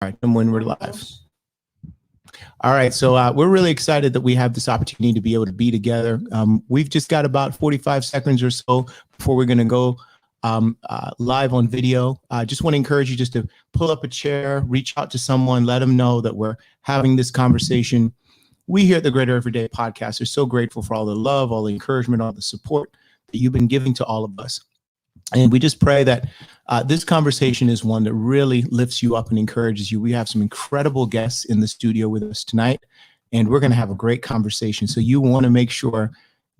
All right, and when we're live. All right, so we're really excited that we have this opportunity to be able to be together. We've just got about 45 seconds or so before we're going to go live on video. I just want to encourage you just to pull up a chair, reach out to someone, let them know that we're having this conversation. We here at the Greater Everyday Podcast are so grateful for all the love, all the encouragement, all the support that you've been giving to all of us. And we just pray that this conversation is one that really lifts you up and encourages you. We have some incredible guests in the studio with us tonight, and we're going to have a great conversation. So you want to make sure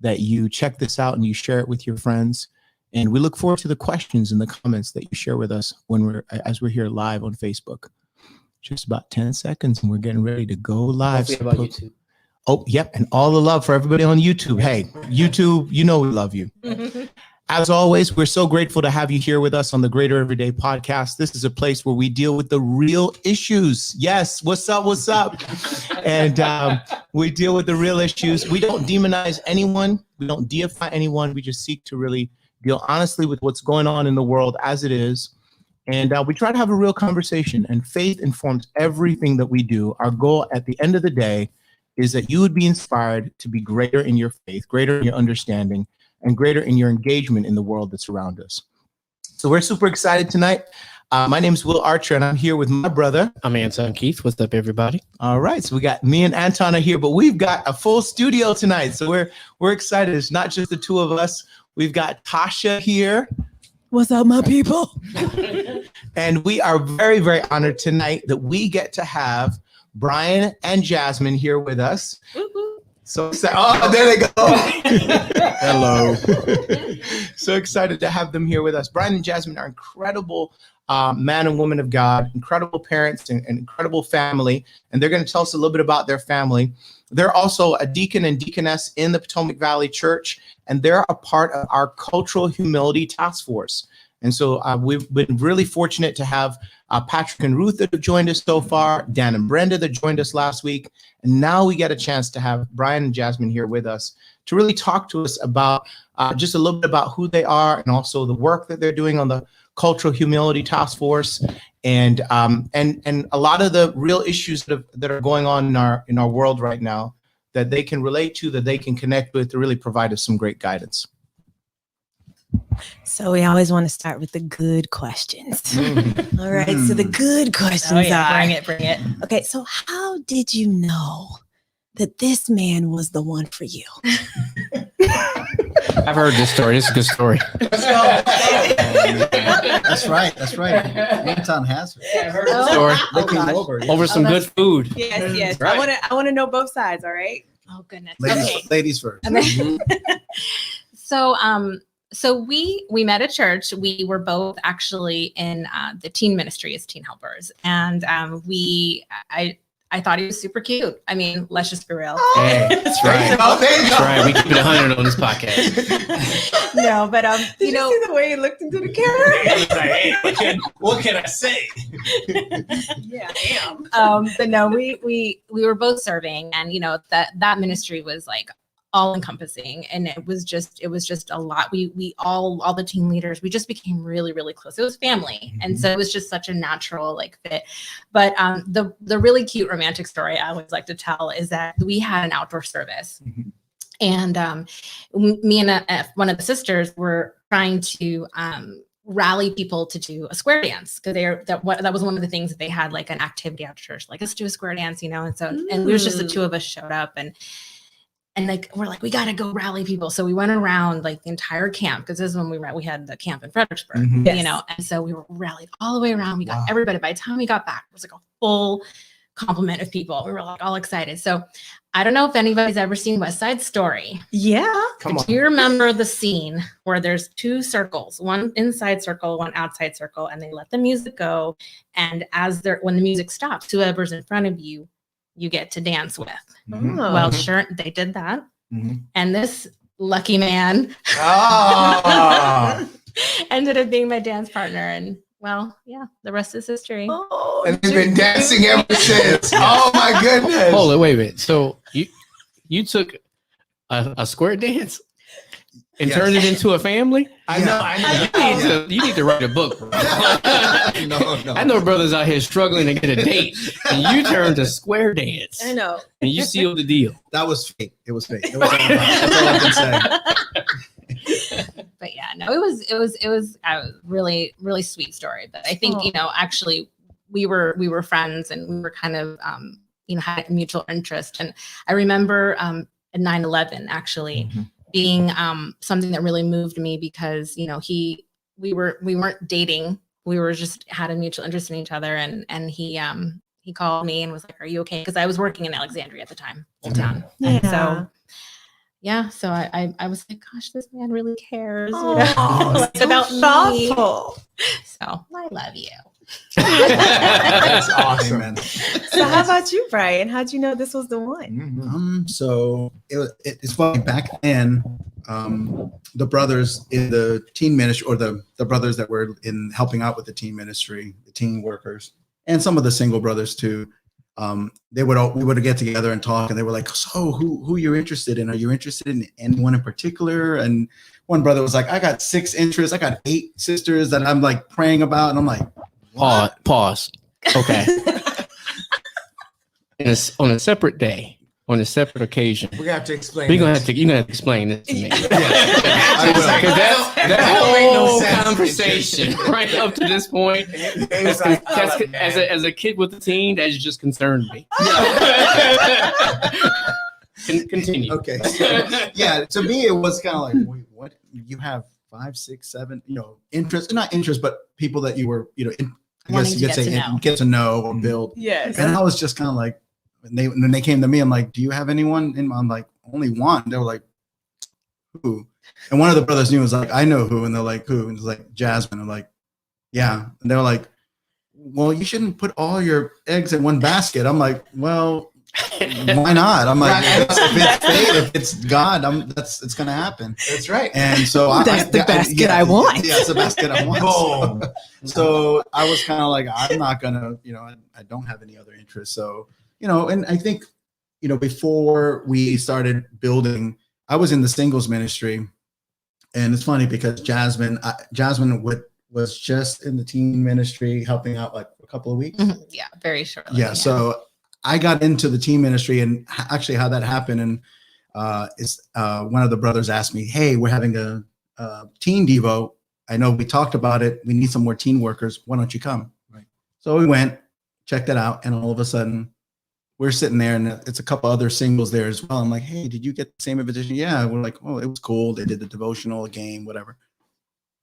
that you check this out and you share it with your friends. And we look forward to the questions and the comments that you share with us as we're here live on Facebook. Just about 10 seconds, and we're getting ready to go live. About YouTube. Oh, yep. And all the love for everybody on YouTube. Hey, YouTube, you know we love you. As always, we're so grateful to have you here with us on the Greater Everyday Podcast. This is a place where we deal with the real issues. Yes, what's up, what's up? And we deal with the real issues. We don't demonize anyone. We don't deify anyone. We just seek to really deal honestly with what's going on in the world as it is. And we try to have a real conversation, and faith informs everything that we do. Our goal at the end of the day is that you would be inspired to be greater in your faith, greater in your understanding, and greater in your engagement in the world that's around us. So we're super excited tonight. My name is Will Archer, and I'm here with my brother. I'm Anton Keith. What's up, everybody? All right, so we got me and Anton are here, but we've got a full studio tonight. So we're excited. It's not just the two of us. We've got Tasha here. What's up, my people? And we are very, very honored tonight that we get to have Brian and Yasmin here with us. So excited. Oh, there they go. Hello. So excited to have them here with us. Brian and Yasmin are incredible man and woman of God, incredible parents and incredible family. And they're going to tell us a little bit about their family. They're also a deacon and deaconess in the Potomac Valley Church, and they're a part of our Cultural Humility Task Force. And so we've been really fortunate to have Patrick and Ruth that have joined us so far, Dan and Brenda that joined us last week. And now we get a chance to have Brian and Yasmin here with us to really talk to us about just a little bit about who they are and also the work that they're doing on the Cultural Humility Task Force and a lot of the real issues that are going on in our world right now that they can relate to, that they can connect with to really provide us some great guidance. So we always want to start with the good questions. All right, so the good questions are. Bring it. Okay, so how did you know that this man was the one for you? I've heard this story. It's a good story. That's right. Anton has it. Yeah, I heard the story. They came over. Over some good food. Yes. Right. I want to know both sides. All right. Oh goodness. Ladies first. So we met at church. We were both actually in the teen ministry as teen helpers, and I thought he was super cute. I mean, let's just be real. Hey, that's right. That's right. We keep it 100 on this podcast. No, but Did you see the way he looked into the camera? What can I say? Yeah. But no, we were both serving, and that ministry was like all encompassing, and it was just a lot. We all the team leaders, we just became really, really close. It was family. And so it was just such a natural fit. But the really cute romantic story I always like to tell is that we had an outdoor service. And me and one of the sisters were trying to rally people to do a square dance, because that was one of the things that they had, like an activity after church, like, let's do a square dance, and so and it was just the two of us showed up, and we're like, we got to go rally people. So we went around like the entire camp, because this is when we had the camp in Fredericksburg, and so we were rallied all the way around. We got everybody. By the time we got back, it was like a full complement of people. We were like all excited. So I don't know if anybody's ever seen West Side Story. Yeah. Do you remember the scene where there's two circles, one inside circle, one outside circle, and they let the music go. And when the music stops, whoever's in front of you, you get to dance with. Well, sure, they did that. And this lucky man ended up being my dance partner. And well, yeah, the rest is history. And they've been dancing ever since. Oh my goodness. Hold on, wait a minute. So you took a square dance? and turned it into a family. I know. You need to write a book, bro. No. I know brothers out here struggling to get a date, and you turned to square dance. I know. And you sealed the deal. That was fake. It was fake. It was that's all I can say. But yeah, no, it was a really, really sweet story. But I think, actually we were friends, and we were kind of, had a mutual interest. And I remember at 9/11 actually being something that really moved me, because, we weren't dating. We were just had a mutual interest in each other. And he called me and was like, "Are you okay?" Because I was working in Alexandria at the time, Old Town. And so I was like, gosh, this man really cares about me. So I love you. That's awesome. Amen. So how about you, Brian? How'd you know this was the one? So it's funny, back then, the brothers in the teen ministry, or the brothers that were in helping out with the teen ministry, the teen workers, and some of the single brothers too, we would get together and talk, and they were like, so who you're interested in? Are you interested in anyone in particular? And one brother was like, I got 6 interests. I got 8 sisters that I'm like praying about. And I'm like, what? Pause. Okay. On a separate day, on a separate occasion, We're gonna have to explain. you're gonna have to explain this to me. I will. Because that don't make no whole sense. conversation right up to this point, as a kid with a teen, that's just concerned me. Continue. Okay. So, yeah, to me, it was kind of like, wait, what? You have 5, 6, 7, interest, not interest, but people that you were, I Wanting guess you to could get to say know. get to know or build. Yes. And I was just kind of like, when they came to me, I'm like, do you have anyone? And I'm like, only one. They were like, who? And one of the brothers knew, was like, I know who. And they're like, who? And it's like, Jasmine. I'm like, yeah. And they're like, well, you shouldn't put all your eggs in one basket. I'm like, well, why not? I'm like, if it's fate, if it's God, it's gonna happen. That's right. And so That's the basket I want. Yeah, it's the basket I want. So I was kind of like, I'm not gonna, I don't have any other interests. So, and I think, before we started building, I was in the singles ministry, and it's funny because Jasmine was just in the teen ministry, helping out like a couple of weeks. Yeah, very shortly. Yeah. So I got into the teen ministry, and actually how that happened, and one of the brothers asked me, hey, we're having a teen Devo. I know we talked about it. We need some more teen workers. Why don't you come? Right. So we went, checked it out. And all of a sudden we're sitting there, and it's a couple other singles there as well. I'm like, hey, did you get the same invitation? Yeah. We're like, oh, it was cool. They did the devotional, a game, whatever.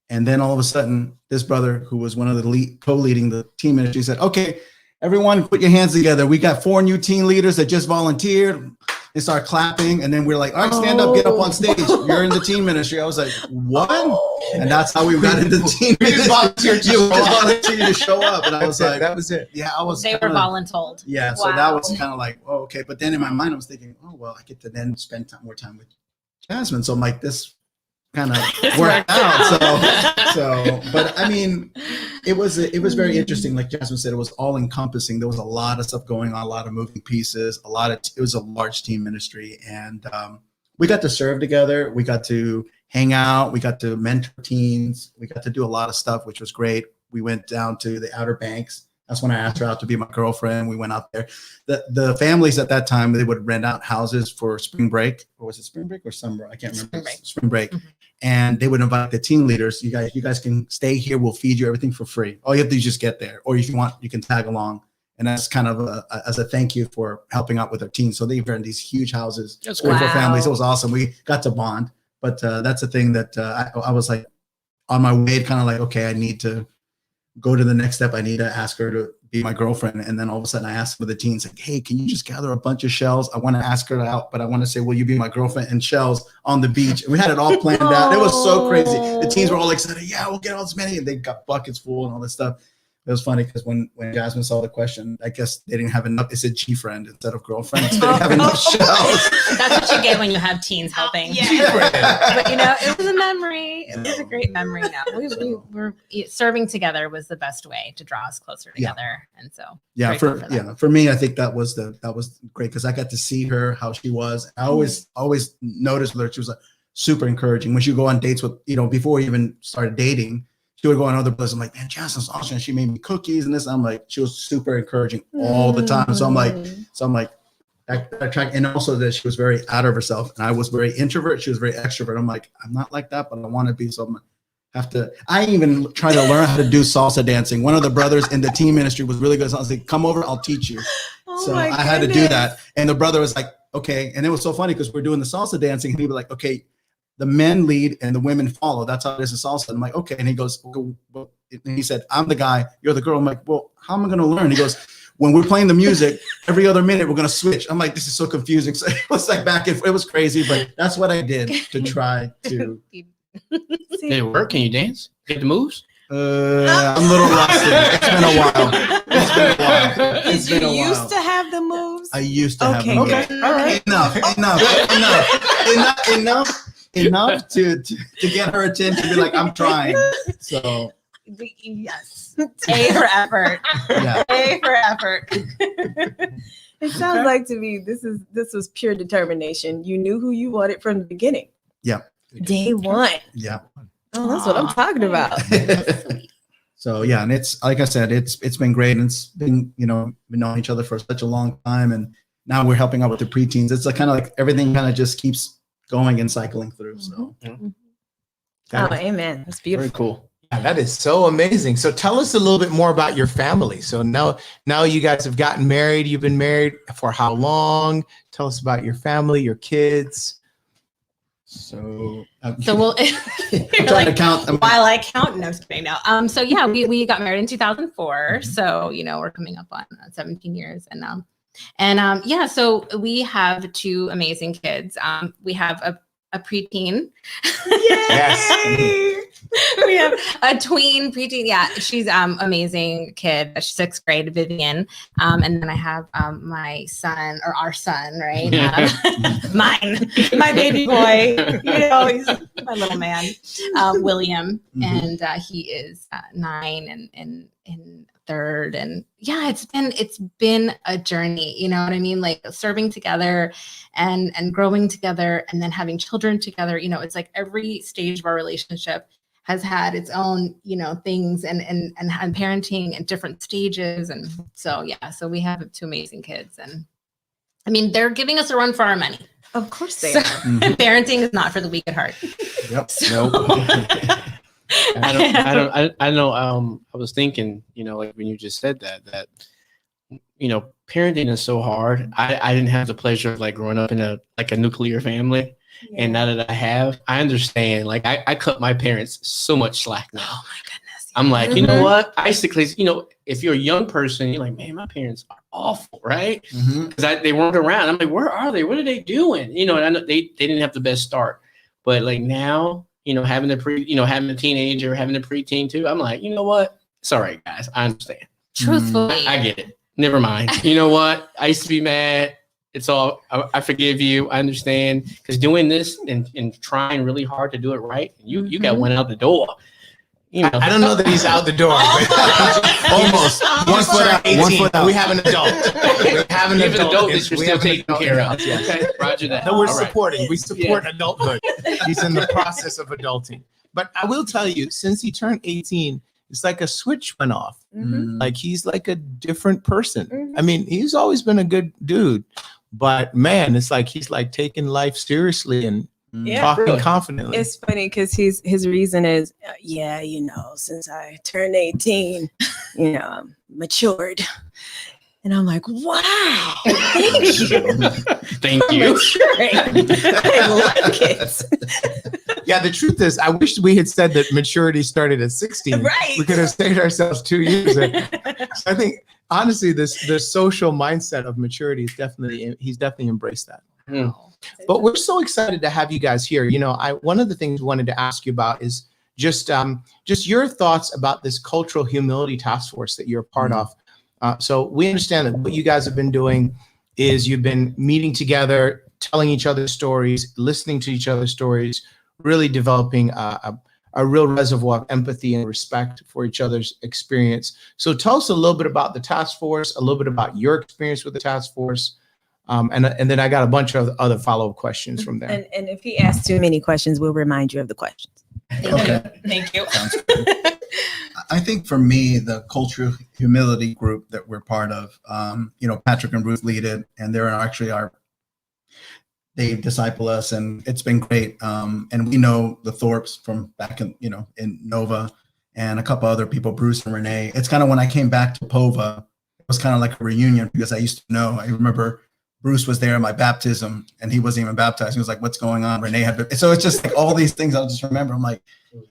And then all of a sudden, this brother, who was one of the co-leading the teen ministry, said, okay, everyone put your hands together. We got 4 new teen leaders that just volunteered. They start clapping. And then we're like, all right, stand up, get up on stage. You're in the teen ministry. I was like, what? And that's how we got into the teen ministry. volunteered to You show up. volunteered to show up. And I was like, that was it. yeah, I was. They were kinda- voluntold. Yeah. So that was kind of like, oh, okay. But then in my mind, I was thinking, oh, well, I get to then spend more time with Jasmine. So I'm like, this kind of worked out. So, but I mean, it was very interesting. Like Jasmine said, it was all encompassing. There was a lot of stuff going on, a lot of moving pieces, it was a large team ministry, and we got to serve together. We got to hang out. We got to mentor teens. We got to do a lot of stuff, which was great. We went down to the Outer Banks. That's when I asked her out to be my girlfriend. We went out there. The families at that time, they would rent out houses for spring break. Or was it spring break or summer? I can't remember. Spring break. Mm-hmm. And they would invite the teen leaders. You guys can stay here. We'll feed you everything for free. All you have to do is just get there. Or if you want, you can tag along. And that's kind of as a thank you for helping out with our teens. So they rented these huge houses That's for great. families. It was awesome. We got to bond. But that's the thing that I was like on my way, kind of like, okay, I need to go to the next step. I need to ask her to be my girlfriend. And then all of a sudden I asked for the teens, like, hey, can you just gather a bunch of shells? I want to ask her out, but I want to say, will you be my girlfriend, and shells on the beach? And we had it all planned out. It was so crazy. The teens were all excited. Yeah, we'll get all this many. And they got buckets full and all this stuff. It was funny because when Jasmine saw the question, I guess they didn't have enough. It said G-friend instead of girlfriend. So they didn't have enough shells. That's what you get when you have teens helping. But it was a memory. It was a great memory. No, we were serving together was the best way to draw us closer together. And so for me, I think that was great because I got to see her how she was. I always noticed with her, she was like super encouraging. When she would go on dates with, before we even started dating, she would go on other places. I'm like, man, Jasmine's awesome. And she made me cookies and this. I'm like, she was super encouraging all the time. So I'm like, that track. And also that she was very out of herself. And I was very introvert. She was very extrovert. I'm like, I'm not like that, but I want to be. So I even tried to learn how to do salsa dancing. One of the brothers in the team ministry was really good. So I was like, come over, I'll teach you. So I had to do that. And the brother was like, okay. And it was so funny because we're doing the salsa dancing. And he was like, okay, the men lead and the women follow. That's how it is in salsa. And I'm like, okay. And he goes, well, and he said, I'm the guy, you're the girl. I'm like, well, how am I going to learn? He goes, when we're playing the music, every other minute we're going to switch. I'm like, this is so confusing. So it was like it was crazy, but that's what I did to try to. Did it work? Can you dance? Get the moves? I'm a little rusty. It's been a while. It's been a while. Used to have the moves. I used to have them. Okay. All right. Enough to get her attention. Be like, I'm trying. So Yes. A for effort. yeah. A for effort. It sounds like to me this was pure determination. You knew who you wanted from the beginning. Yeah. Day one. Yeah. Oh, that's what I'm talking about. So yeah, and it's like I said, it's been great, and it's been we've known each other for such a long time, and now we're helping out with the preteens. It's like kind of like everything kind of just keeps going and cycling through. So Oh, amen. That's beautiful. Very cool. Yeah, that is so amazing. So tell us a little bit more about your family. So now you guys have gotten married. You've been married for how long? Tell us about your family, your kids. So we'll I'm trying to count. while I count. No, I'm just kidding. No. So yeah, we got married in 2004. So we're coming up on 17 years, and yeah. So we have two amazing kids. We have a preteen. Yes. We have a tween preteen. Yeah, she's amazing kid. She's 6th grade, Vivian. And then I have my son, or our son, right? Mine, my baby boy. He's my little man, William, and he is 9 and in 3rd. And yeah, it's been a journey. You know what I mean? Like serving together and growing together, and then having children together. It's like every stage of our relationship has had its own, things and parenting at different stages. And so, yeah, so we have 2 amazing kids, and I mean, they're giving us a run for our money. Of course they So, are. parenting is not for the weak at heart. Yep. So, I know. I was thinking, like when you just said that, parenting is so hard. I didn't have the pleasure of like growing up in a nuclear family. Yeah. And now that I have, I understand. Like I cut my parents so much slack now. oh my goodness. I'm like, you know what? I used to, if you're a young person, you're like, man, my parents are awful, right? Because they weren't around. I'm like, where are they? What are they doing? And I know they didn't have the best start, but like now, having having a teenager, having a preteen too, I'm like, you know what? It's all right, guys. I understand. Truthfully, I get it. Never mind. You know what? I used to be mad. It's all, I forgive you. I understand. Because doing this and trying really hard to do it right, you got one out the door. I don't know that he's out the door, but almost. 1 foot out, 18. 1 foot out. We have an adult. We have an Even adult. adult that you're We still have an taking adult. care of. Yes. Okay, roger that. No, we're All right. supporting. We support adulthood. He's in the process of adulting. But I will tell you, since he turned 18, it's like a switch went off. Like he's like a different person. I mean, he's always been a good dude, but man, it's like he's like taking life seriously and talking really confidently. It's funny because his reason is, since I turned 18, I'm matured. And I'm like, wow, thank you. Thank for you. maturing. I love kids. Yeah, the truth is, I wish we had said that maturity started at 16. Right. We could have saved ourselves 2 years. So I think, honestly, the social mindset of maturity is he's definitely embraced that. Mm. But we're so excited to have you guys here. One of the things we wanted to ask you about is just your thoughts about this cultural humility task force that you're a part of. So we understand that what you guys have been doing is you've been meeting together, telling each other stories, listening to each other's stories, really developing a real reservoir of empathy and respect for each other's experience. So tell us a little bit about the task force, a little bit about your experience with the task force, And then I got a bunch of other follow-up questions from there. And if he asks too many questions, we'll remind you of the questions. Okay. Thank you. Sounds good. I think for me, the cultural humility group that we're part of, Patrick and Ruth lead it, and they're actually they disciple us, and it's been great. And we know the Thorpes from back in Nova, and a couple other people, Bruce and Renee. It's kind of when I came back to POVA, it was kind of like a reunion because I used to know. I remember Bruce was there at my baptism, and he wasn't even baptized. He was like, "What's going on?" Renee had been, so it's just like all these things I'll just remember. I'm like,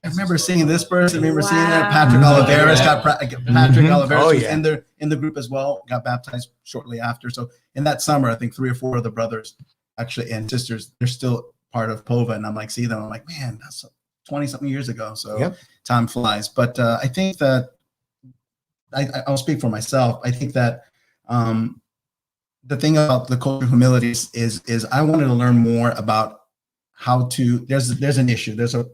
I remember seeing this person. I remember seeing that Patrick Oliveras Patrick Oliveras was in the group as well. Got baptized shortly after. So in that summer, I think 3 or 4 of the brothers actually and sisters, they're still part of POVA, and I'm like, see them. I'm like, man, that's 20 something years ago. So time flies. But I think that I'll speak for myself. I think that the thing about the culture of humility is I wanted to learn more about how to. There's an issue. There's a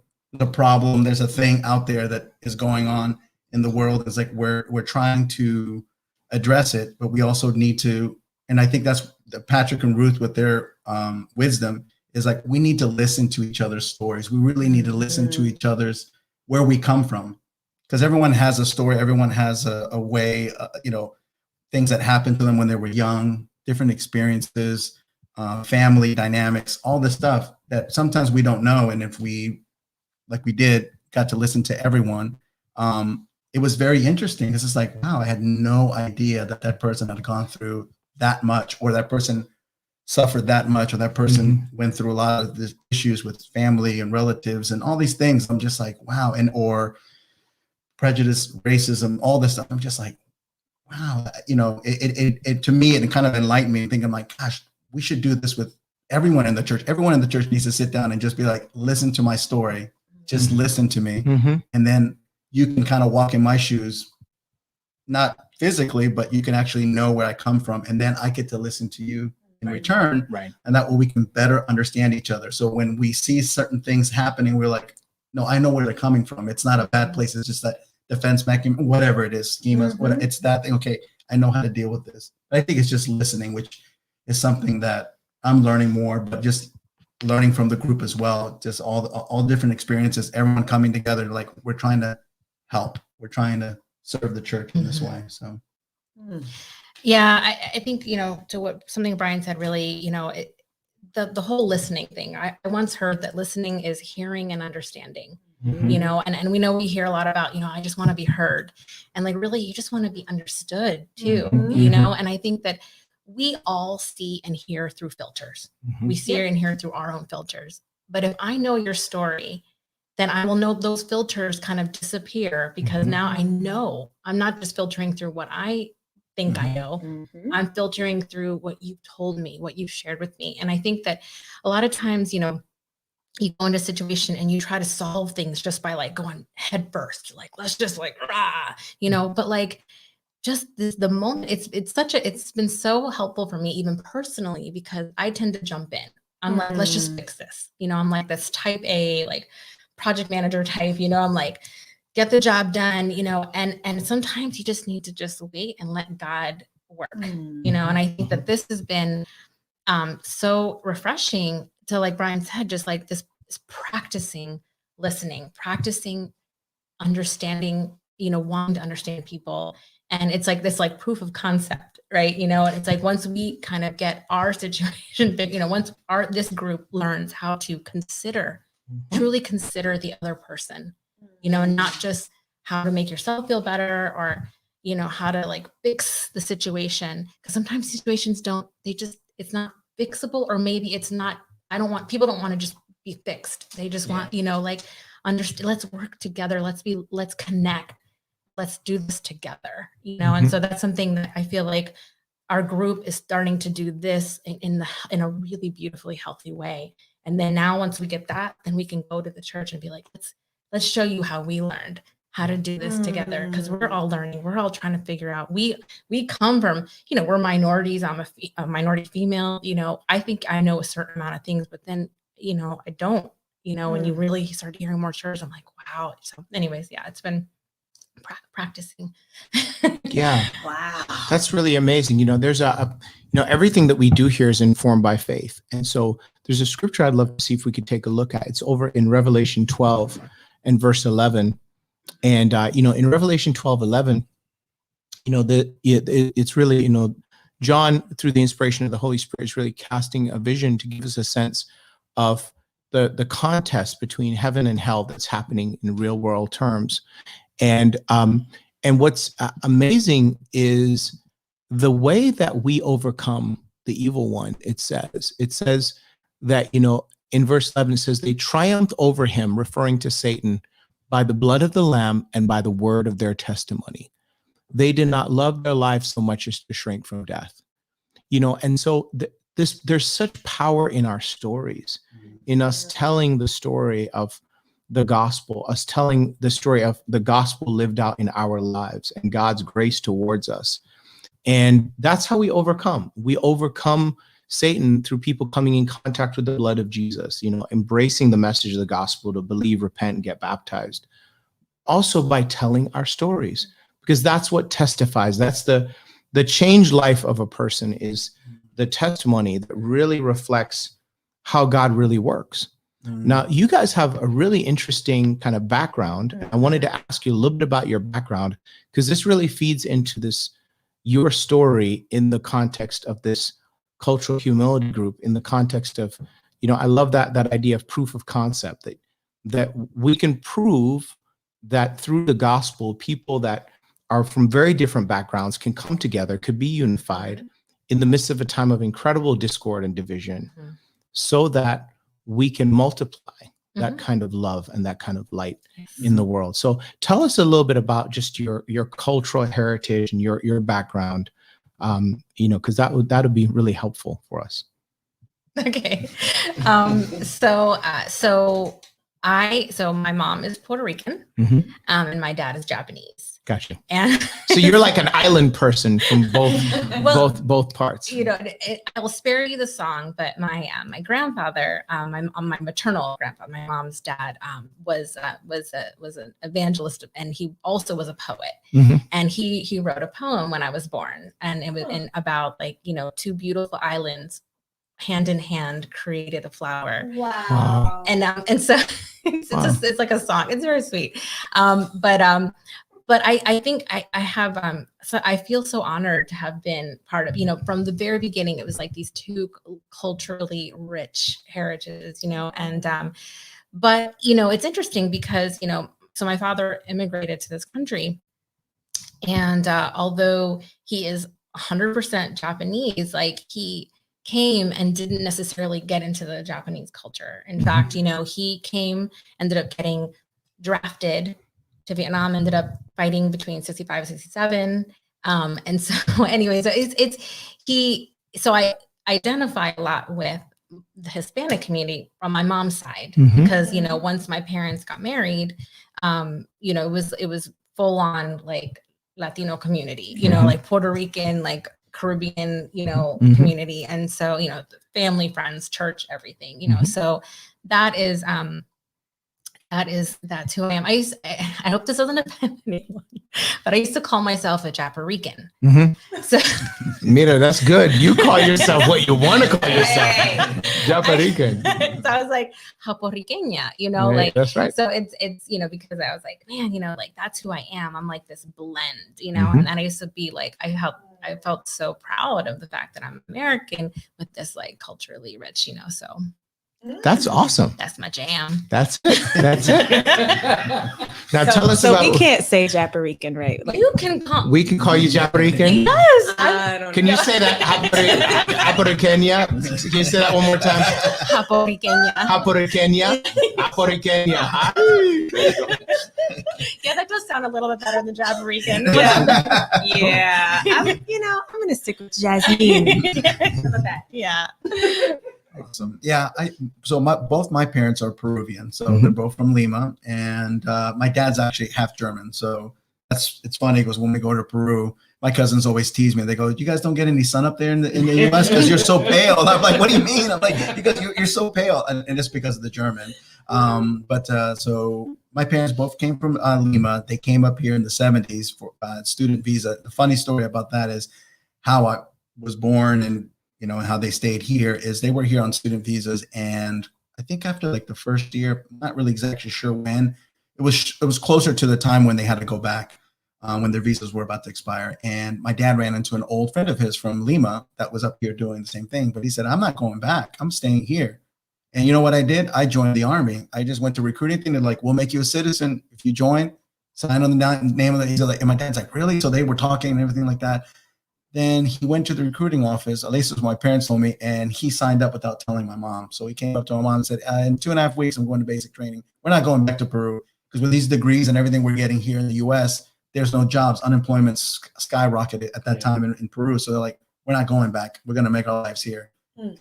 problem. There's a thing out there that is going on in the world. It's like we're trying to address it, but we also need to. And I think that's Patrick and Ruth with their wisdom is like we need to listen to each other's stories. We really need to listen to each other's where we come from, because everyone has a story. Everyone has a way. Things that happened to them when they were young, different experiences, family dynamics, all this stuff that sometimes we don't know. And if we, like we did, got to listen to everyone, it was very interesting. Because it's like, wow, I had no idea that person had gone through that much, or that person suffered that much, or that person went through a lot of the issues with family and relatives and all these things. I'm just like, wow. And or prejudice, racism, all this stuff. I'm just like, wow, it to me, it kind of enlightened me, thinking like, gosh, we should do this with everyone in the church. Everyone in the church needs to sit down and just be like, listen to my story, just listen to me. And then you can kind of walk in my shoes, not physically, but you can actually know where I come from. And then I get to listen to you in return. Right. And that way we can better understand each other. So when we see certain things happening, we're like, no, I know where they're coming from. It's not a bad place. It's just that defense mechanism, whatever it is, schemas, whatever, it's that thing. Okay, I know how to deal with this. But I think it's just listening, which is something that I'm learning more, but just learning from the group as well. Just all different experiences, everyone coming together, like we're trying to help. We're trying to serve the church in this way. So, yeah, I think to what something Brian said, really, the whole listening thing. I once heard that listening is hearing and understanding. And we hear a lot about, I just want to be heard. And like, really, you just want to be understood too, and I think that we all see and hear through filters. We see and hear through our own filters. But if I know your story, then I will know those filters kind of disappear, because now I know I'm not just filtering through what I think I know. I'm filtering through what you've told me, what you've shared with me. And I think that a lot of times, you go into a situation and you try to solve things just by like going head first. You're like, let's just like, but like just the moment it's been so helpful for me, even personally, because I tend to jump in. I'm like, let's just fix this. I'm like this type A, like project manager type, I'm like, get the job done, and sometimes you just need to just wait and let God work, and I think that this has been so refreshing to, like Brian said, just like this practicing listening, practicing understanding, wanting to understand people. And it's like this like proof of concept, right? It's like once we kind of get our situation, once this group learns how to truly consider the other person, not just how to make yourself feel better or, how to like fix the situation. Because sometimes situations it's not fixable, or maybe it's not, people don't want to just be fixed. They just want, understand, let's work together. Let's connect. Let's do this together, And so that's something that I feel like our group is starting to do this in a really beautifully healthy way. And then now once we get that, then we can go to the church and be like, let's show you how we learned how to do this together, because we're all learning. We're all trying to figure out. We come from, we're minorities. I'm a minority female. I think I know a certain amount of things, but then, I don't. When you really start hearing more church, I'm like, wow. So, anyways, yeah, it's been practicing. Yeah. Wow. That's really amazing. There's everything that we do here is informed by faith. And so there's a scripture I'd love to see if we could take a look at. It's over in Revelation 12 and verse 11. And, in Revelation 12:11, it's really, John, through the inspiration of the Holy Spirit, is really casting a vision to give us a sense of the contest between heaven and hell that's happening in real world terms. And what's amazing is the way that we overcome the evil one. It says that, in verse 11, it says they triumphed over him, referring to Satan, by the blood of the Lamb and by the word of their testimony. They did not love their life so much as to shrink from death. And so there's such power in our stories, in us telling the story of the gospel, us telling the story of the gospel lived out in our lives and God's grace towards us. And that's how we overcome. We overcome Satan through people coming in contact with the blood of Jesus, embracing the message of the gospel, to believe, repent, and get baptized. Also by telling our stories, because that's what testifies. That's the changed life of a person, is the testimony that really reflects how God really works. Now, you guys have a really interesting kind of background. I wanted to ask you a little bit about your background, because this really feeds into your story in the context of this cultural humility group, in the context of, I love that idea of proof of concept, that we can prove that through the gospel, people that are from very different backgrounds can come together, could be unified in the midst of a time of incredible discord and division, so that we can multiply that kind of love and that kind of light in the world. So tell us a little bit about just your cultural heritage and your background, because that would be really helpful for us. Okay. So my mom is Puerto Rican, and my dad is Japanese. Gotcha. And so you're like an island person from both parts. I will spare you the song, but my grandfather, my maternal grandfather, my mom's dad, was an evangelist, and he also was a poet. And he wrote a poem when I was born, and it was about two beautiful islands hand in hand created a flower. Wow. And so it's like a song. It's very sweet. But I think I have, so I feel so honored to have been part of, from the very beginning, it was like these two culturally rich heritages, but, it's interesting because, so my father immigrated to this country, and although he is 100% Japanese, he came and didn't necessarily get into the Japanese culture. In fact, he came, ended up getting drafted to Vietnam, ended up fighting between 65 and 67. And so anyway, so I identify a lot with the Hispanic community on my mom's side, because, once my parents got married, it was full on Latino community, Puerto Rican, Caribbean, community. And so, family, friends, church, everything, so that's who I am. I hope this doesn't offend anyone, but I used to call myself a Japarican. So, Mira, that's good. You call yourself what you want to call yourself. Japarican. So I was like, Japoriqueña, Right, that's right. So it's, because I was like, man, that's who I am. I'm like this blend, and I used to be I felt so proud of the fact that I'm American with this culturally rich, so. That's awesome. That's my jam. That's it. Now tell us about. So we can't say Japarican, right? We can call you Japarican. Yes. I don't Can know. you say that? Japariqueña. Can you say that one more time? Japoriqueña. Japariqueña. Japariqueña. Yeah, that does sound a little bit better than Japarican. Yeah. I'm gonna stick with Jasmine. Yeah. Awesome. Yeah. Both my parents are Peruvian, so they're both from Lima, and my dad's actually half German. So it's funny because when we go to Peru, my cousins always tease me. They go, "You guys don't get any sun up there in the U.S. because you're so pale." And I'm like, "What do you mean?" I'm like, "Because you're so pale," and it's because of the German. So my parents both came from Lima. They came up here in the 70s for student visa. The funny story about that is how was born and, you know, how they stayed here is they were here on student visas. And I think after like the first year, I'm not really exactly sure when, it was closer to the time when they had to go back, when their visas were about to expire. And my dad ran into an old friend of his from Lima that was up here doing the same thing. But he said, I'm not going back. I'm staying here. And you know what I did? I joined the Army. I just went to recruiting thing. They're like, we'll make you a citizen if you join. Sign on the name of the. He's like, and my dad's like, really? So they were talking and everything like that. Then he went to the recruiting office. At least that's what my parents told me, and he signed up without telling my mom. So he came up to my mom and said, in 2.5 weeks, I'm going to basic training. We're not going back to Peru because with these degrees and everything we're getting here in the U.S., there's no jobs. Unemployment skyrocketed at that time in Peru. So they're like, we're not going back. We're going to make our lives here.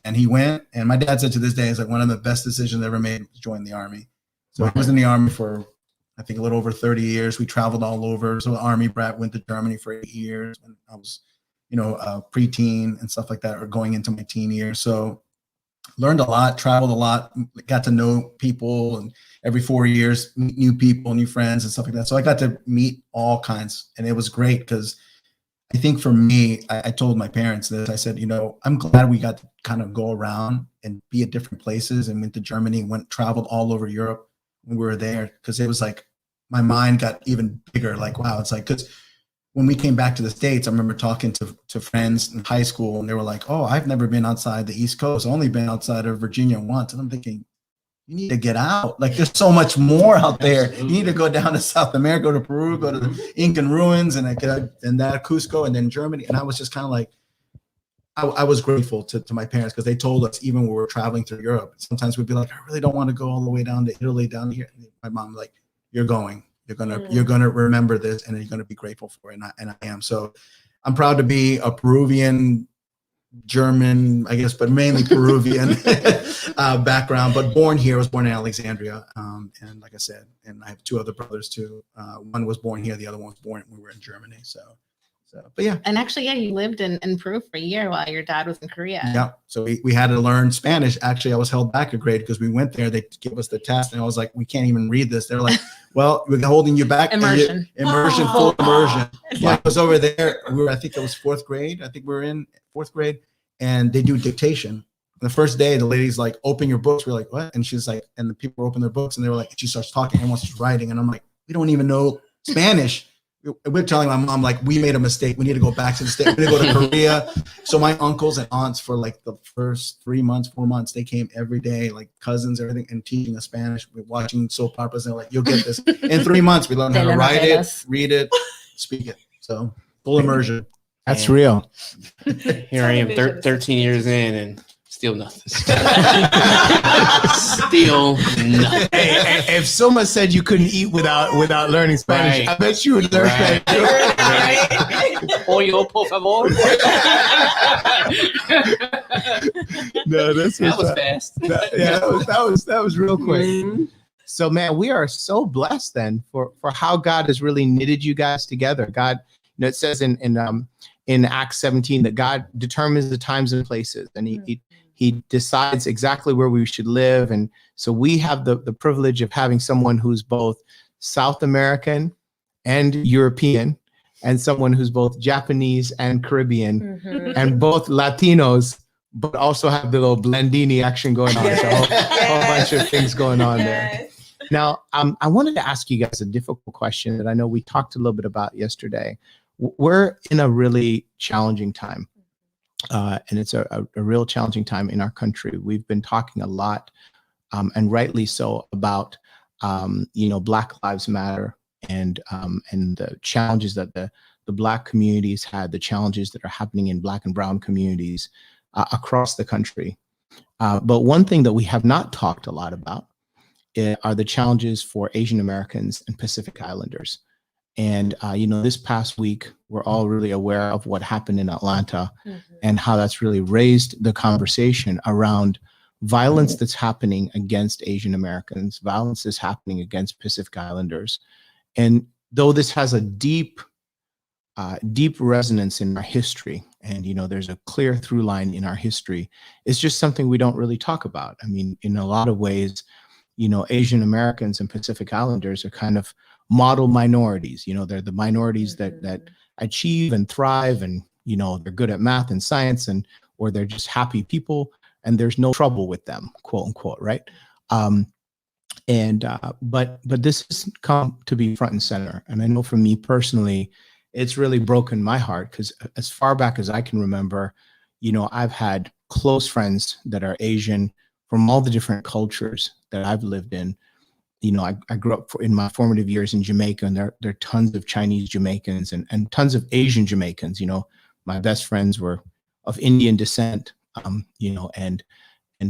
And he went. And my dad said to this day, it's like one of the best decisions ever made was join the Army. So I was in the Army for, I think, a little over 30 years. We traveled all over. So the Army brat went to Germany for 8 years when I was, you know, preteen and stuff like that, or going into my teen years. So learned a lot, traveled a lot, got to know people, and every 4 years, meet new people, new friends and stuff like that. So I got to meet all kinds, and it was great because I think for me, I told my parents this. I said, you know, I'm glad we got to kind of go around and be at different places, and went to Germany, traveled all over Europe when we were there, because it was like my mind got even bigger. Like, wow, it's like, because when we came back to the States, I remember talking to friends in high school, and they were like, oh, I've never been outside the East Coast. I've only been outside of Virginia once. And I'm thinking, you need to get out. Like, there's so much more out there. Absolutely. You need to go down to South America, go to Peru, go to the Incan ruins, and that Cusco, and then Germany. And I was just kind of like, I was grateful to my parents, because they told us, even when we were traveling through Europe, sometimes we'd be like, I really don't want to go all the way down to Italy, down here. And my mom like, you're going. You're gonna remember this, and you're gonna be grateful for it, and I am. So I'm proud to be a Peruvian, German, I guess, but mainly Peruvian background. But born here, I was born in Alexandria, and like I said, and I have 2 other brothers too. One was born here, the other one was born when we were in Germany. So, but yeah. And actually, yeah, you lived in Peru for a year while your dad was in Korea. Yeah. So we had to learn Spanish. Actually, I was held back a grade because we went there. They gave us the test, and I was like, we can't even read this. They're like, well, we're holding you back. Immersion. Full immersion. Yeah, I was over there. I think it was 4th grade. I think we were in 4th grade, and they do dictation. And the first day, the lady's like, open your books. We're like, what? And she's like, and the people open their books, and they were like, she starts talking, everyone's just writing. And I'm like, we don't even know Spanish. We're telling my mom, like, we made a mistake. We need to go back to the States. We need to go to Korea. So my uncles and aunts for like the first 3 months, 4 months, they came every day, like cousins, everything, and teaching us Spanish. We're watching soap operas, and they're like, you'll get this. In 3 months, we learned how to write it, read it, speak it. So full immersion. That's real. Here I am, 13 years in, and still nothing. Still nothing. Hey, if someone said you couldn't eat without learning Spanish, I bet you would learn Spanish. Pollo, por favor. No, that was fast. That was real quick. Mm-hmm. So, man, we are so blessed then for how God has really knitted you guys together. God, you know, it says in Acts 17 that God determines the times and places, and He decides exactly where we should live. And so we have the privilege of having someone who's both South American and European, and someone who's both Japanese and Caribbean, and both Latinos, but also have the little blendini action going on. So a whole bunch of things going on there. Now, I wanted to ask you guys a difficult question that I know we talked a little bit about yesterday. We're in a really challenging time. And it's a real challenging time in our country. We've been talking a lot, and rightly so, about Black Lives Matter and the challenges that the Black communities had, the challenges that are happening in Black and Brown communities across the country. But one thing that we have not talked a lot about are the challenges for Asian Americans and Pacific Islanders. And, this past week, we're all really aware of what happened in Atlanta and how that's really raised the conversation around violence that's happening against Asian Americans, violence that's happening against Pacific Islanders. And though this has a deep resonance in our history, and, there's a clear through line in our history, it's just something we don't really talk about. I mean, in a lot of ways, Asian Americans and Pacific Islanders are kind of model minorities. They're the minorities that achieve and thrive and you know, they're good at math and science, and or they're just happy people and there's no trouble with them, quote unquote, right? But this has come to be front and center. And I know for me personally, it's really broken my heart, because as far back as I can remember, you know, I've had close friends that are Asian from all the different cultures that I've lived in. You know, I grew up in my formative years in Jamaica, and there are tons of Chinese Jamaicans and tons of Asian Jamaicans. You know, my best friends were of Indian descent, you know, and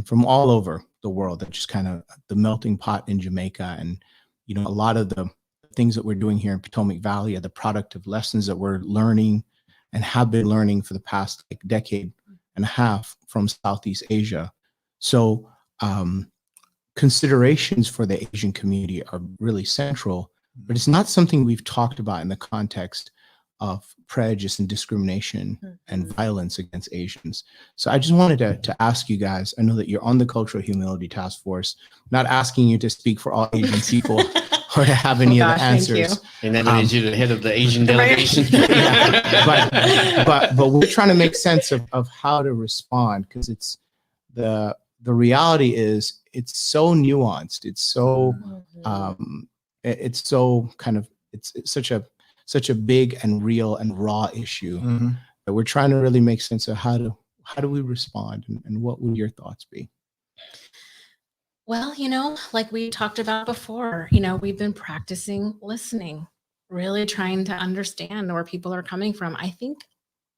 from all over the world. That just kind of the melting pot in Jamaica. And, you know, a lot of the things that we're doing here in Potomac Valley are the product of lessons that we're learning and have been learning for the past like decade and a half from Southeast Asia. So considerations for the Asian community are really central, but it's not something we've talked about in the context of prejudice and discrimination and violence against Asians. So I just wanted to ask you guys, I know that you're on the Cultural Humility Task Force, not asking you to speak for all Asian people or to have any of the answers. And that made you the head of the Asian delegation. Yeah, but we're trying to make sense of how to respond, because it's the reality is it's so nuanced. It's so it's so kind of it's such a big and real and raw issue that we're trying to really make sense of how do we respond, and what would your thoughts be? Well, you know, like we talked about before, you know, we've been practicing listening, really trying to understand where people are coming from. I think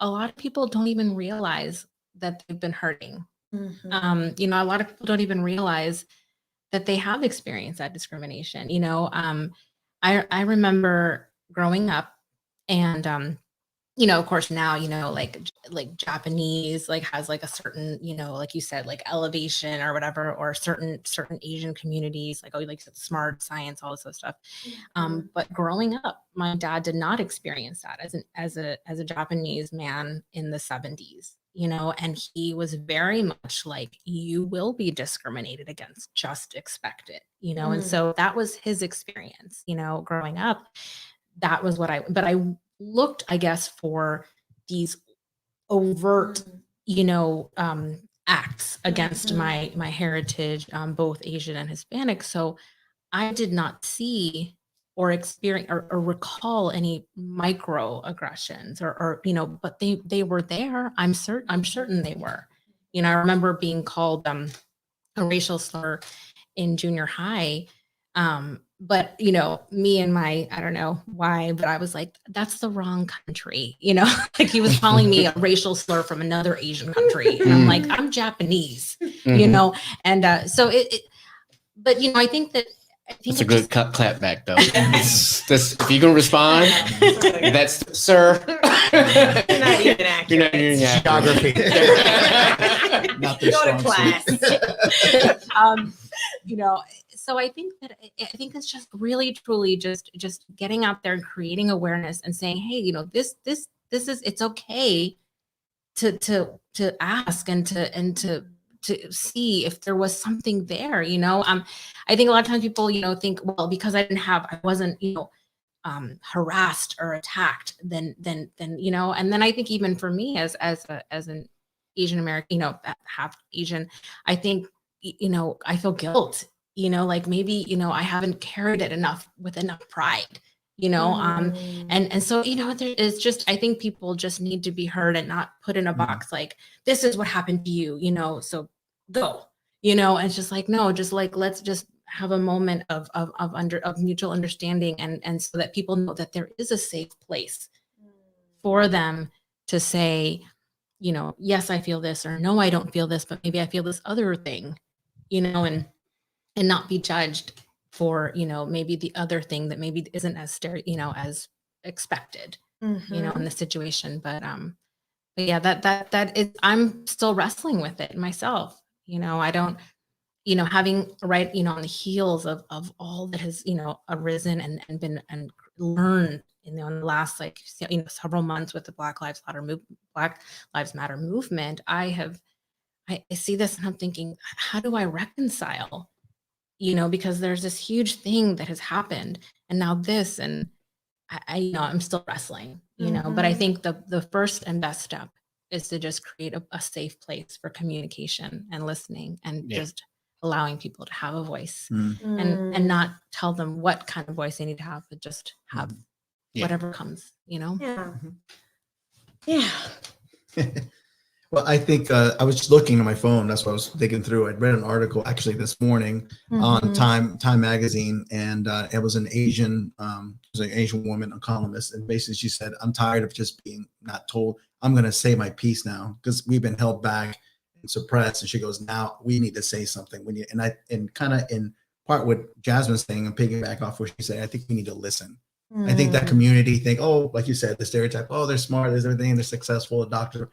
a lot of people don't even realize that they've been hurting. You know, a lot of people don't even realize that they have experienced that discrimination. You know, I remember growing up, and you know, of course now, you know, like Japanese like has like a certain, you know, like you said, like elevation or whatever, or certain Asian communities, like, oh, like smart science, all this other stuff. But growing up, my dad did not experience that as a Japanese man in the 70s, you know, and he was very much like, you will be discriminated against, just expect it, you know. And so that was his experience, you know, growing up. That was what I looked, I guess, for these overt, you know, acts against my heritage, both Asian and Hispanic. So I did not see or experience or recall any microaggressions or you know, but they were there. I'm certain they were. You know, I remember being called a racial slur in junior high. But you know, me and my, I don't know why, but I was like, that's the wrong country, you know. Like he was calling me a racial slur from another Asian country, and I'm like, I'm Japanese, you know. And so but you know, I think That's a good clap back though. That's, if you're gonna respond, that's sir. You're not even accurate. You're not even accurate. Geography. Not their Go to strong class. You know, so I think it's just really truly just getting out there and creating awareness and saying, hey, you know, this is, it's okay to ask and to see if there was something there, you know. I think a lot of times people, you know, think, well, because I wasn't, you know, harassed or attacked, then you know. And then I think even for me as an Asian American, you know, half Asian, I think, you know, I feel guilt, you know, like maybe, you know, I haven't carried it with enough pride, you know. And so, you know, there is just, I think people just need to be heard and not put in a box like, this is what happened to you, you know, so go, you know. And it's just like, no, just like, let's just have a moment of mutual understanding, and so that people know that there is a safe place for them to say, you know, yes, I feel this, or no, I don't feel this, but maybe I feel this other thing, you know, and not be judged for, you know, maybe the other thing that maybe isn't as you know, as expected, you know, in the situation. But yeah, that is, I'm still wrestling with it myself. You know, I don't, you know, having right, you know, on the heels of all that has, you know, arisen and been and learned, you know, in the last, like, you know, several months with the Black Lives Matter movement, I see this and I'm thinking, how do I reconcile, you know, because there's this huge thing that has happened, and now this, and I'm still wrestling, but I think the first and best step is to just create a safe place for communication and listening and just allowing people to have a voice and not tell them what kind of voice they need to have, but just have whatever comes, Yeah. Well, I think I was just looking at my phone. That's what I was digging through. I'd read an article actually this morning on Time Magazine, and it was an Asian woman, a columnist, and basically she said, "I'm tired of just being not told. I'm going to say my piece now because we've been held back and suppressed." And she goes, "Now we need to say something. We need." And kind of in part what Jasmine's saying, and piggyback off what she said, I think we need to listen. I think that community think, oh, like you said, the stereotype, oh, they're smart, there's everything, they're successful, a doctor.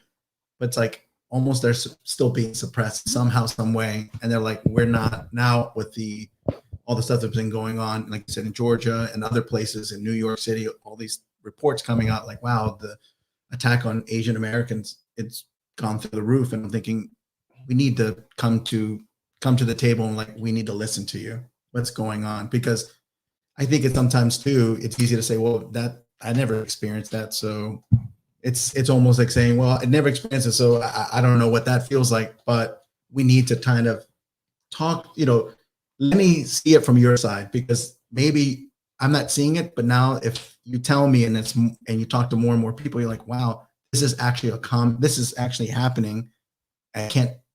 But it's like almost they're still being suppressed somehow, some way. And they're like, we're not now with all the stuff that's been going on, like you said, in Georgia and other places in New York City, all these reports coming out like, wow, the attack on Asian Americans, it's gone through the roof. And I'm thinking we need to come to the table and like, we need to listen to you. What's going on? Because I think it's sometimes too, it's easy to say, well, that I never experienced that. So it's almost like saying, well, I never experienced it, so I don't know what that feels like. But we need to kind of talk, let me see it from your side, because maybe I'm not seeing it, but now if you tell me and you talk to more and more people, you're like, wow, this is actually this is actually happening.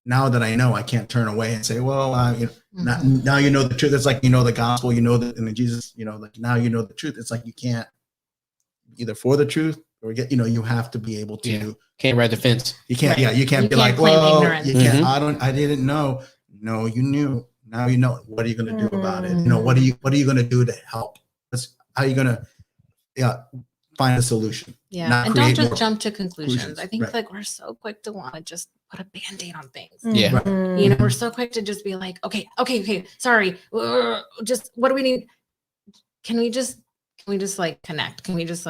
Now that I know, I can't turn away and say, well, now you know the truth. It's like, the gospel, that, and Jesus, like now you know the truth. It's like you can't either for the truth or you have to be able to. Can't ride the fence. You can't. Right. You can't be like, well, you can't. I didn't know. No, you knew. Now you know. What are you going to do about it? What are you going to do to help? How are you going to find a solution? Yeah, and don't just jump to conclusions. I think like we're so quick to want to just put a Band-Aid on things. Yeah. Right. We're so quick to just be like, okay, sorry. Just what do we need? Can we just like connect? Can you just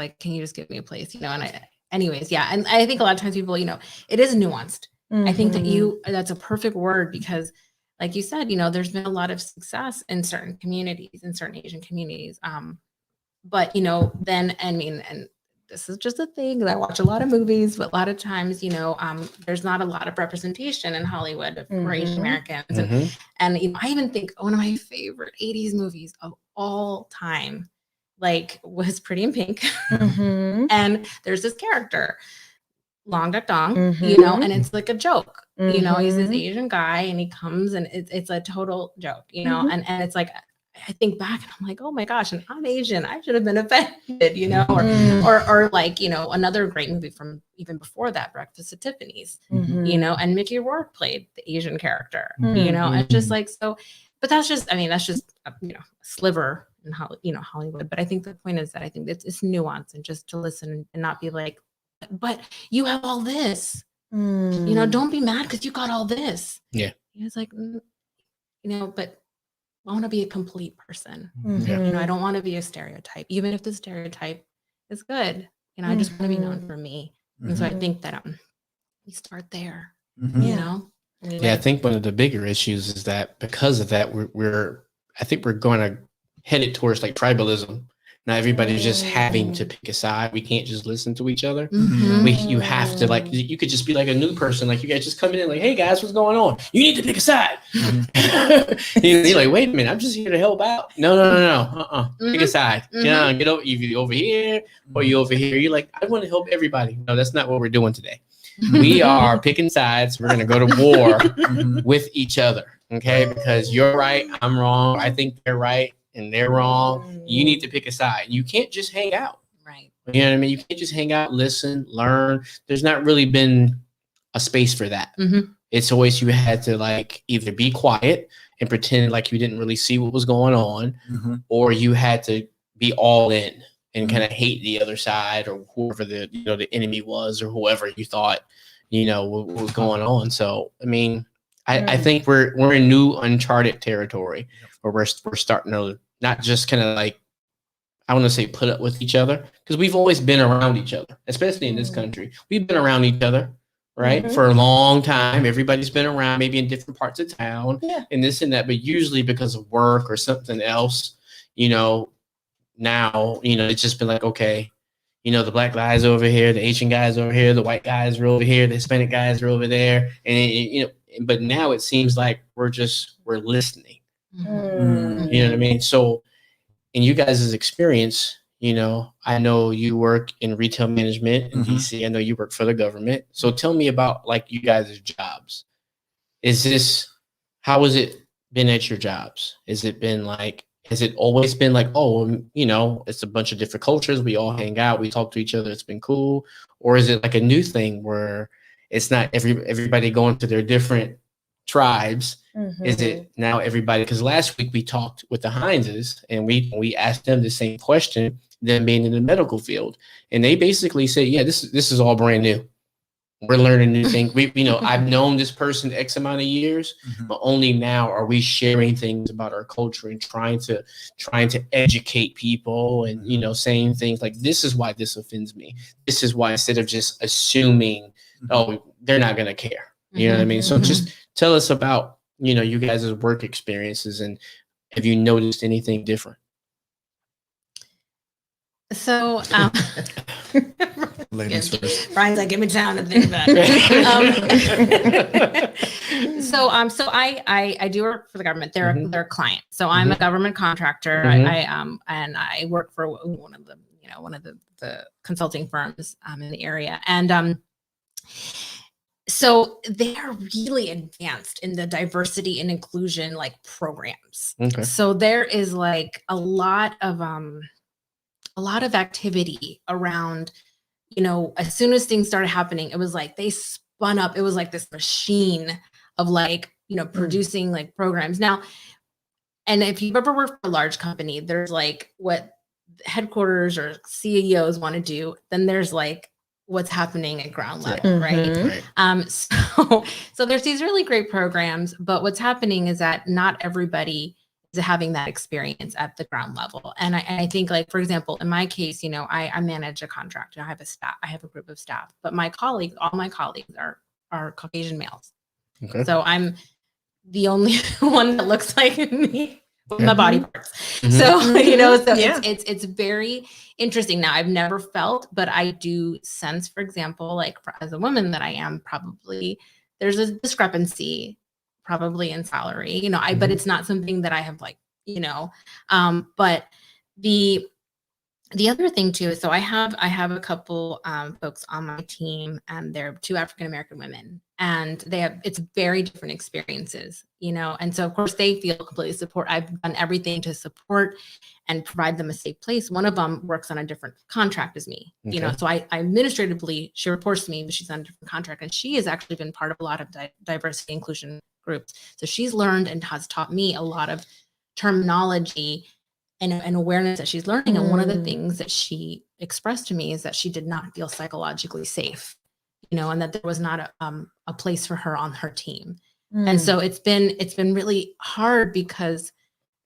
give me a place? And and I think a lot of times people, it is nuanced. I think that's a perfect word because like you said, there's been a lot of success in certain communities, in certain Asian communities. But and this is just a thing that I watch a lot of movies, but a lot of times, there's not a lot of representation in Hollywood for Asian Americans. And I even think one of my favorite 80s movies of all time, like, was Pretty in Pink. And there's this character, Long Duk Dong, and it's like a joke. He's this Asian guy and he comes and it's a total joke, and it's like, I think back and I'm like, oh my gosh, and I'm Asian. I should have been offended, or like, another great movie from even before that, Breakfast at Tiffany's, and Mickey Rourke played the Asian character, and just like, so, but that's just a sliver in Hollywood. But I think the point is that I think it's nuance and just to listen and not be like, but you have all this, don't be mad because you got all this. Yeah. It's like, but I want to be a complete person. I don't want to be a stereotype, even if the stereotype is good. I just want to be known for me. And so I think that we start there. I think one of the bigger issues is that because of that, I think we're going to head it towards like tribalism. Now everybody's just having to pick a side. We can't just listen to each other. You have to, like, you could just be like a new person. Like, you guys just come in like, hey guys, what's going on? You need to pick a side. You're like, wait a minute, I'm just here to help out. No. Pick a side. Get over, either over here or you over here. You're like, I want to help everybody. No, that's not what we're doing today. We are picking sides. We're going to go to war with each other. Okay. Because you're right. I'm wrong. I think they're right. And they're wrong. You need to pick a side. You can't just hang out. Right. You know what I mean? You can't just hang out, listen, learn. There's not really been a space for that. It's always you had to like either be quiet and pretend like you didn't really see what was going on, or you had to be all in and kind of hate the other side or whoever the the enemy was or whoever you thought what was going on. So I mean, I think we're in new uncharted territory where we're starting to not just kind of like, I want to say put up with each other, because we've always been around each other, especially in this country. We've been around each other, right? For a long time. Everybody's been around, maybe in different parts of town and this and that, but usually because of work or something else, now, it's just been like, okay, the black guys over here, the Asian guys over here, the white guys are over here, the Hispanic guys are over there. And, but now it seems like we're listening. Mm. You know what I mean? So in you guys' experience, I know you work in retail management in DC. I know you work for the government. So tell me about like you guys' jobs. How has it been at your jobs? Has it always been like, oh, it's a bunch of different cultures. We all hang out. We talk to each other. It's been cool. Or is it like a new thing where it's not everybody going to their different tribes? Is it now everybody? Because last week we talked with the Hineses and we asked them the same question, them being in the medical field. And they basically said, yeah, this is all brand new. We're learning new things. I've known this person X amount of years, but only now are we sharing things about our culture and trying to educate people and, saying things like, this is why this offends me. This is why, instead of just assuming, oh, they're not going to care. You know what I mean? So just tell us about, you guys' work experiences, and have you noticed anything different? So, Ladies first. Brian's like, give me time to think about it. So I do work for the government. They're a client. So I'm a government contractor. I work for one of the consulting firms in the area. And so they are really advanced in the diversity and inclusion like programs. Okay. So there is like a lot of activity around, as soon as things started happening, it was like they spun up. It was like this machine of like, producing like programs. Now, and if you've ever worked for a large company, there's like what headquarters or CEOs want to do. Then there's like what's happening at ground level, right? So there's these really great programs, but what's happening is that not everybody is having that experience at the ground level. And I think, like, for example, in my case, I manage a contract. I have a group of staff, but all my colleagues are Caucasian males. Okay. So I'm the only one that looks like me with my body parts. So, it's very interesting. Now, I've never felt, but I do sense, for example, like as a woman that I am, probably there's a discrepancy probably in salary, but it's not something that I have like, but the other thing too is, so I have a couple folks on my team, and they're 2 African-American women, and it's very different experiences, and so of course they feel completely support. I've done everything to support and provide them a safe place. One of them works on a different contract as me, so I administratively, she reports to me, but she's on a different contract, and she has actually been part of a lot of diversity inclusion groups. So she's learned and has taught me a lot of terminology and awareness that she's learning. And one of the things that she expressed to me is that she did not feel psychologically safe, and that there was not a place for her on her team. And so it's been really hard, because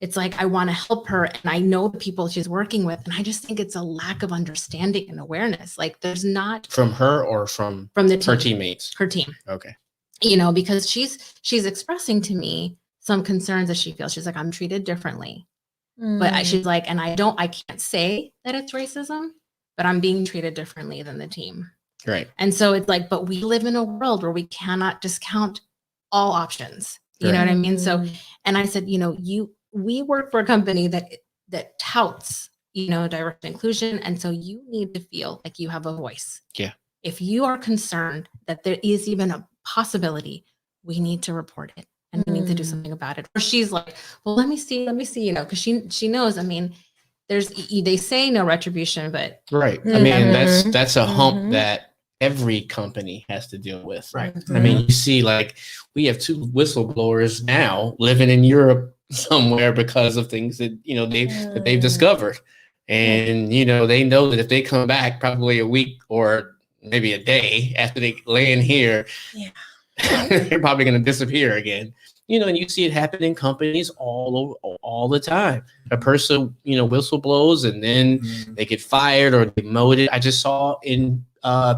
it's like, I want to help her, and I know the people she's working with, and I just think it's a lack of understanding and awareness. Like, there's not from her or from the team, her teammates. her team. Okay. Because she's expressing to me some concerns that she feels. She's like, I'm treated differently. But she's like, and I can't say that it's racism, but I'm being treated differently than the team. Right. And so it's like, but we live in a world where we cannot discount all options. You know what I mean? So, and I said, we work for a company that touts, diversity and inclusion. And so you need to feel like you have a voice. Yeah. If you are concerned that there is even a possibility, we need to report it. And we need to do something about it. Or she's like, well, let me see, because she knows, they say no retribution, but right. That's a hump that every company has to deal with. Right. You see, like, we have 2 whistleblowers now living in Europe somewhere because of things that, that they've discovered. And, they know that if they come back probably a week or maybe a day after they land here, they're probably going to disappear again. And you see it happen in companies all the time. A person, whistle blows, and then they get fired or demoted. I just saw in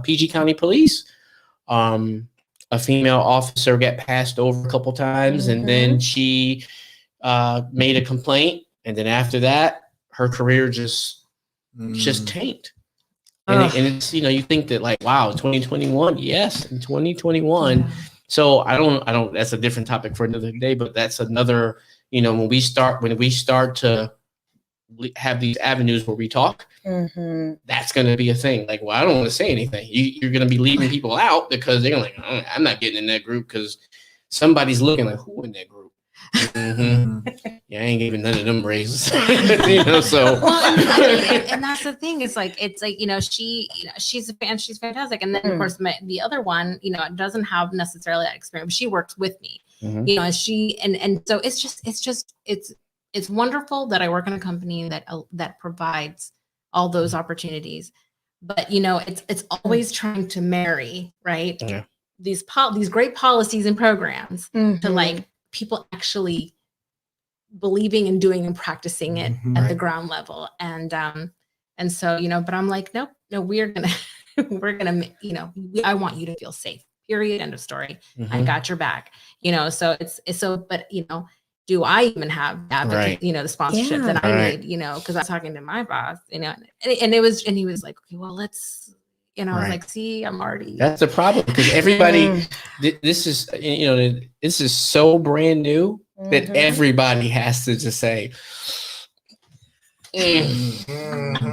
PG County Police, a female officer got passed over a couple times, and then she made a complaint, and then after that, her career just tanked. And it's, you think that like, wow, 2021. Yes. In 2021. So I don't, that's a different topic for another day, but that's another, when we start to have these avenues where we talk, that's going to be a thing. Like, well, I don't want to say anything. You're going to be leaving people out because they're like, I'm not getting in that group because somebody's looking like, who in that group? Yeah, I ain't giving none of them raises. So and that's the thing. It's like she's a fan, she's fantastic. And then of course the other one, doesn't have necessarily that experience, but she works with me. And she and so it's wonderful that I work in a company that provides all those opportunities. But it's always trying to marry, right? Yeah. These great policies and programs to like people actually believing and doing and practicing it at the ground level. And so, but I'm like, no, we're gonna, I want you to feel safe, period. End of story. I got your back, so but do I even have the advocate, the sponsorship that I need, because I was talking to my boss, and he was like, okay, well, let's, I was like, see, I'm already. That's the problem because everybody, this is, this is so brand new that everybody has to just say, I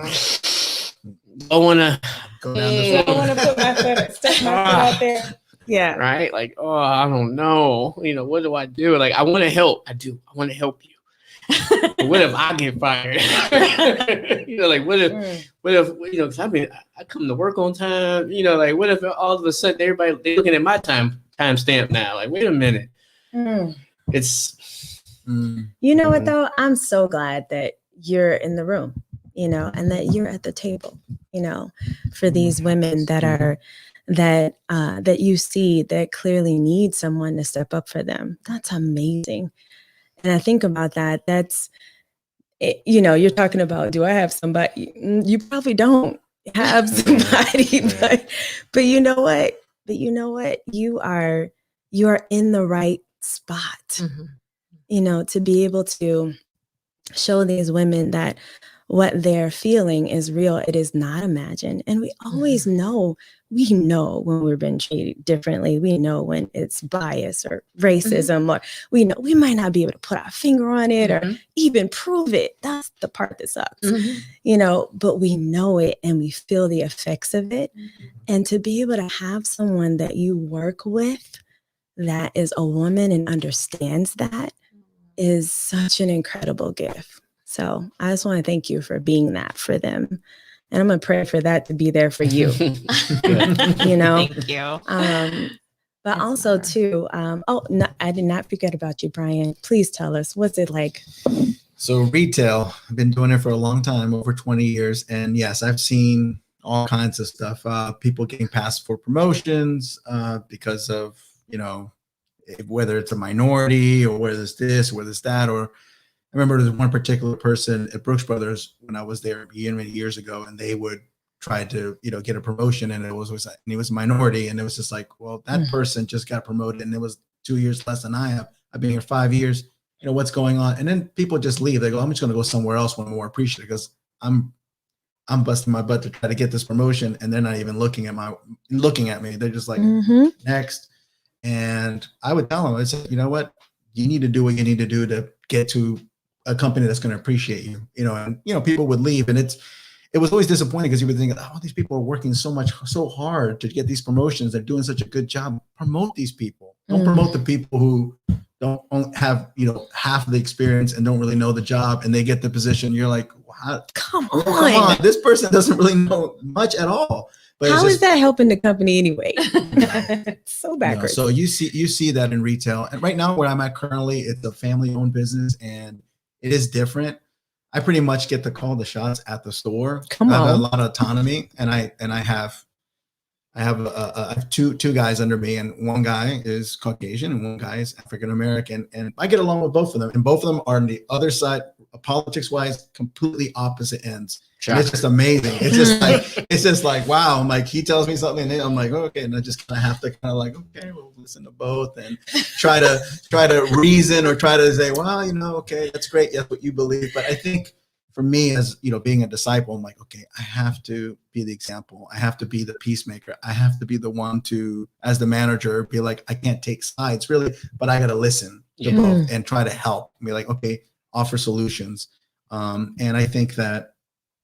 want to go down this road. I want to put my foot out there. Yeah. Right. Like, I don't know. What do I do? Like, I want to help. I do. I want to help you. What if I get fired? Like what if, cause I come to work on time, like what if all of a sudden everybody, they're looking at my time stamp now, like, wait a minute. It's, what though? I'm so glad that you're in the room, and that you're at the table, for these women that are, that you see that clearly need someone to step up for them. That's amazing. And I think about that. That's, you're talking about, do I have somebody? You probably don't have somebody, but you know what? You are in the right spot, to be able to show these women that what they're feeling is real. It is not imagined. And we always know, when we're being treated differently. We know when it's bias or racism, or we know we might not be able to put our finger on it or even prove it. That's the part that sucks, but we know it and we feel the effects of it. And to be able to have someone that you work with that is a woman and understands that is such an incredible gift. So I just want to thank you for being that for them. And I'm going to pray for that to be there for you. Thank you. But also too, I did not forget about you, Brian. Please tell us, what's it like? So retail, I've been doing it for a long time, over 20 years. And yes, I've seen all kinds of stuff. People getting passed for promotions because of, whether it's a minority or whether it's this, whether it's that, or I remember there's one particular person at Brooks Brothers when I was there many years ago, and they would try to, get a promotion, and it was always, and he was a minority, and it was just like, well, that person just got promoted, and it was 2 years less than I have. I've been here 5 years. What's going on? And then people just leave. They go, I'm just going to go somewhere else when I'm more appreciative because I'm busting my butt to try to get this promotion, and they're not even looking at me. They're just like, next. And I would tell them, I said, you know what? You need to do what you need to do to get to a company that's going to appreciate you, and, people would leave. And it was always disappointing because you would think, oh, these people are working so hard to get these promotions. They're doing such a good job. Promote these people. Don't promote the people who don't have, half of the experience and don't really know the job, and they get the position. You're like, wow, come on. This person doesn't really know much at all. But how is that helping the company anyway? It's so backwards. So you see that in retail. And right now where I'm at currently, it's a family-owned business, and it is different. I pretty much get to call the shots at the store. I have a lot of autonomy, and I have two guys under me, and one guy is Caucasian and one guy is African American, and I get along with both of them. And both of them are on the other side, politics-wise, completely opposite ends. And it's just amazing. It's just like wow. I'm like, he tells me something, and I'm like, okay, and I just kind of have to okay, we'll listen to both and try to reason or try to say, well, okay, that's great. That's what you believe. But I think for me, as you know, being a disciple, I'm like, okay, I have to be the example. I have to be the peacemaker. I have to be the one to, as the manager, be like, I can't take sides really, but I got to listen to both and try to help. Be like, okay, offer solutions. And I think that,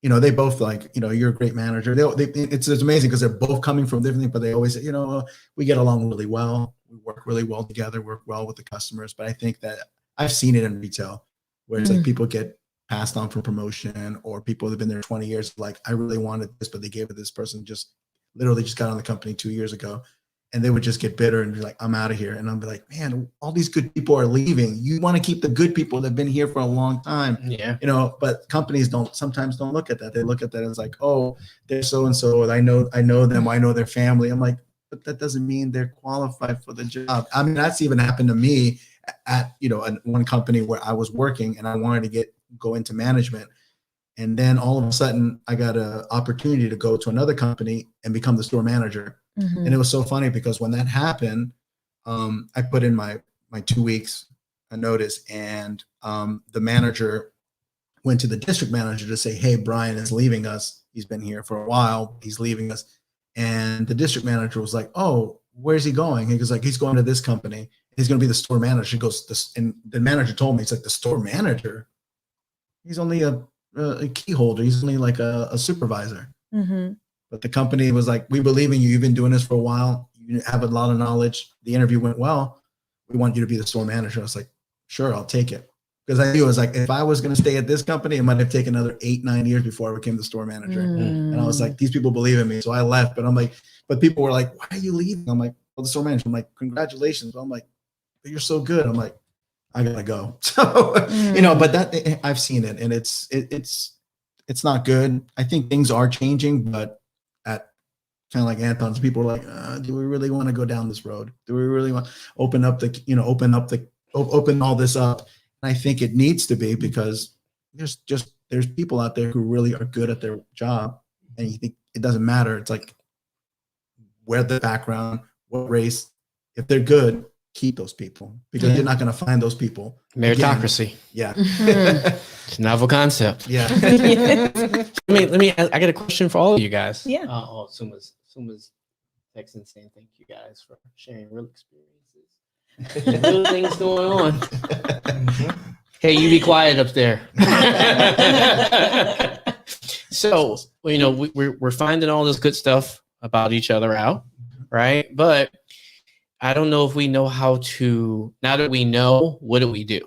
you know, they both like, you know, you're a great manager. It's amazing because they're both coming from different things, but they always say, you know, we get along really well. We work really well together, work well with the customers. But I think that I've seen it in retail where it's like people get passed on for promotion, or people that have been there 20 years, like, I really wanted this, but they gave it to this person just literally just got on the company 2 years ago. And they would just get bitter and be like, I'm out of here. And I'll be like, man, all these good people are leaving. You want to keep the good people that have been here for a long time. Yeah. You know, but companies sometimes don't look at that. They look at that as like, oh, they're so-and-so. I know them. I know their family. I'm like, but that doesn't mean they're qualified for the job. I mean, that's even happened to me at, you know, one company where I was working and I wanted to go into management. And then all of a sudden I got an opportunity to go to another company and become the store manager. And it was so funny because when that happened, I put in my 2 weeks a notice, and the manager went to the district manager to say, hey, Brian is leaving us. He's been here for a while. He's leaving us. And the district manager was like, oh, where's he going? He goes like, he's going to this company. He's going to be the store manager. He goes, and the manager told me, it's like, the store manager? He's only a key holder. He's only like a supervisor. But the company was like, we believe in you. You've been doing this for a while. You have a lot of knowledge. The interview went well. We want you to be the store manager. I was like, sure, I'll take it. Because I knew it was like, if I was going to stay at this company, it might have taken another 8-9 years before I became the store manager. And I was like, these people believe in me. So I left. But I'm like, but people were like, why are you leaving? I'm like, well, the store manager. I'm like, congratulations. But I'm like, but you're so good. I'm like, I gotta go. So, you know, but that I've seen it, and it's not good. I think things are changing, but at kind of like Anton's, people are like, do we really want to go down this road? Do we really want to open all this up? And I think it needs to be, because there's people out there who really are good at their job, and you think it doesn't matter. It's like, where the background, what race, if they're good, keep those people, because you're not going to find those people. Meritocracy. Again. Yeah. It's a novel concept. Yeah. Let me, I got a question for all of you guys. Yeah. Suma's texting saying thank you guys for sharing real experiences. Real things going on. Hey, you be quiet up there. So, you know, we're finding all this good stuff about each other out, right? But I don't know if we know how to, now that we know, what do we do?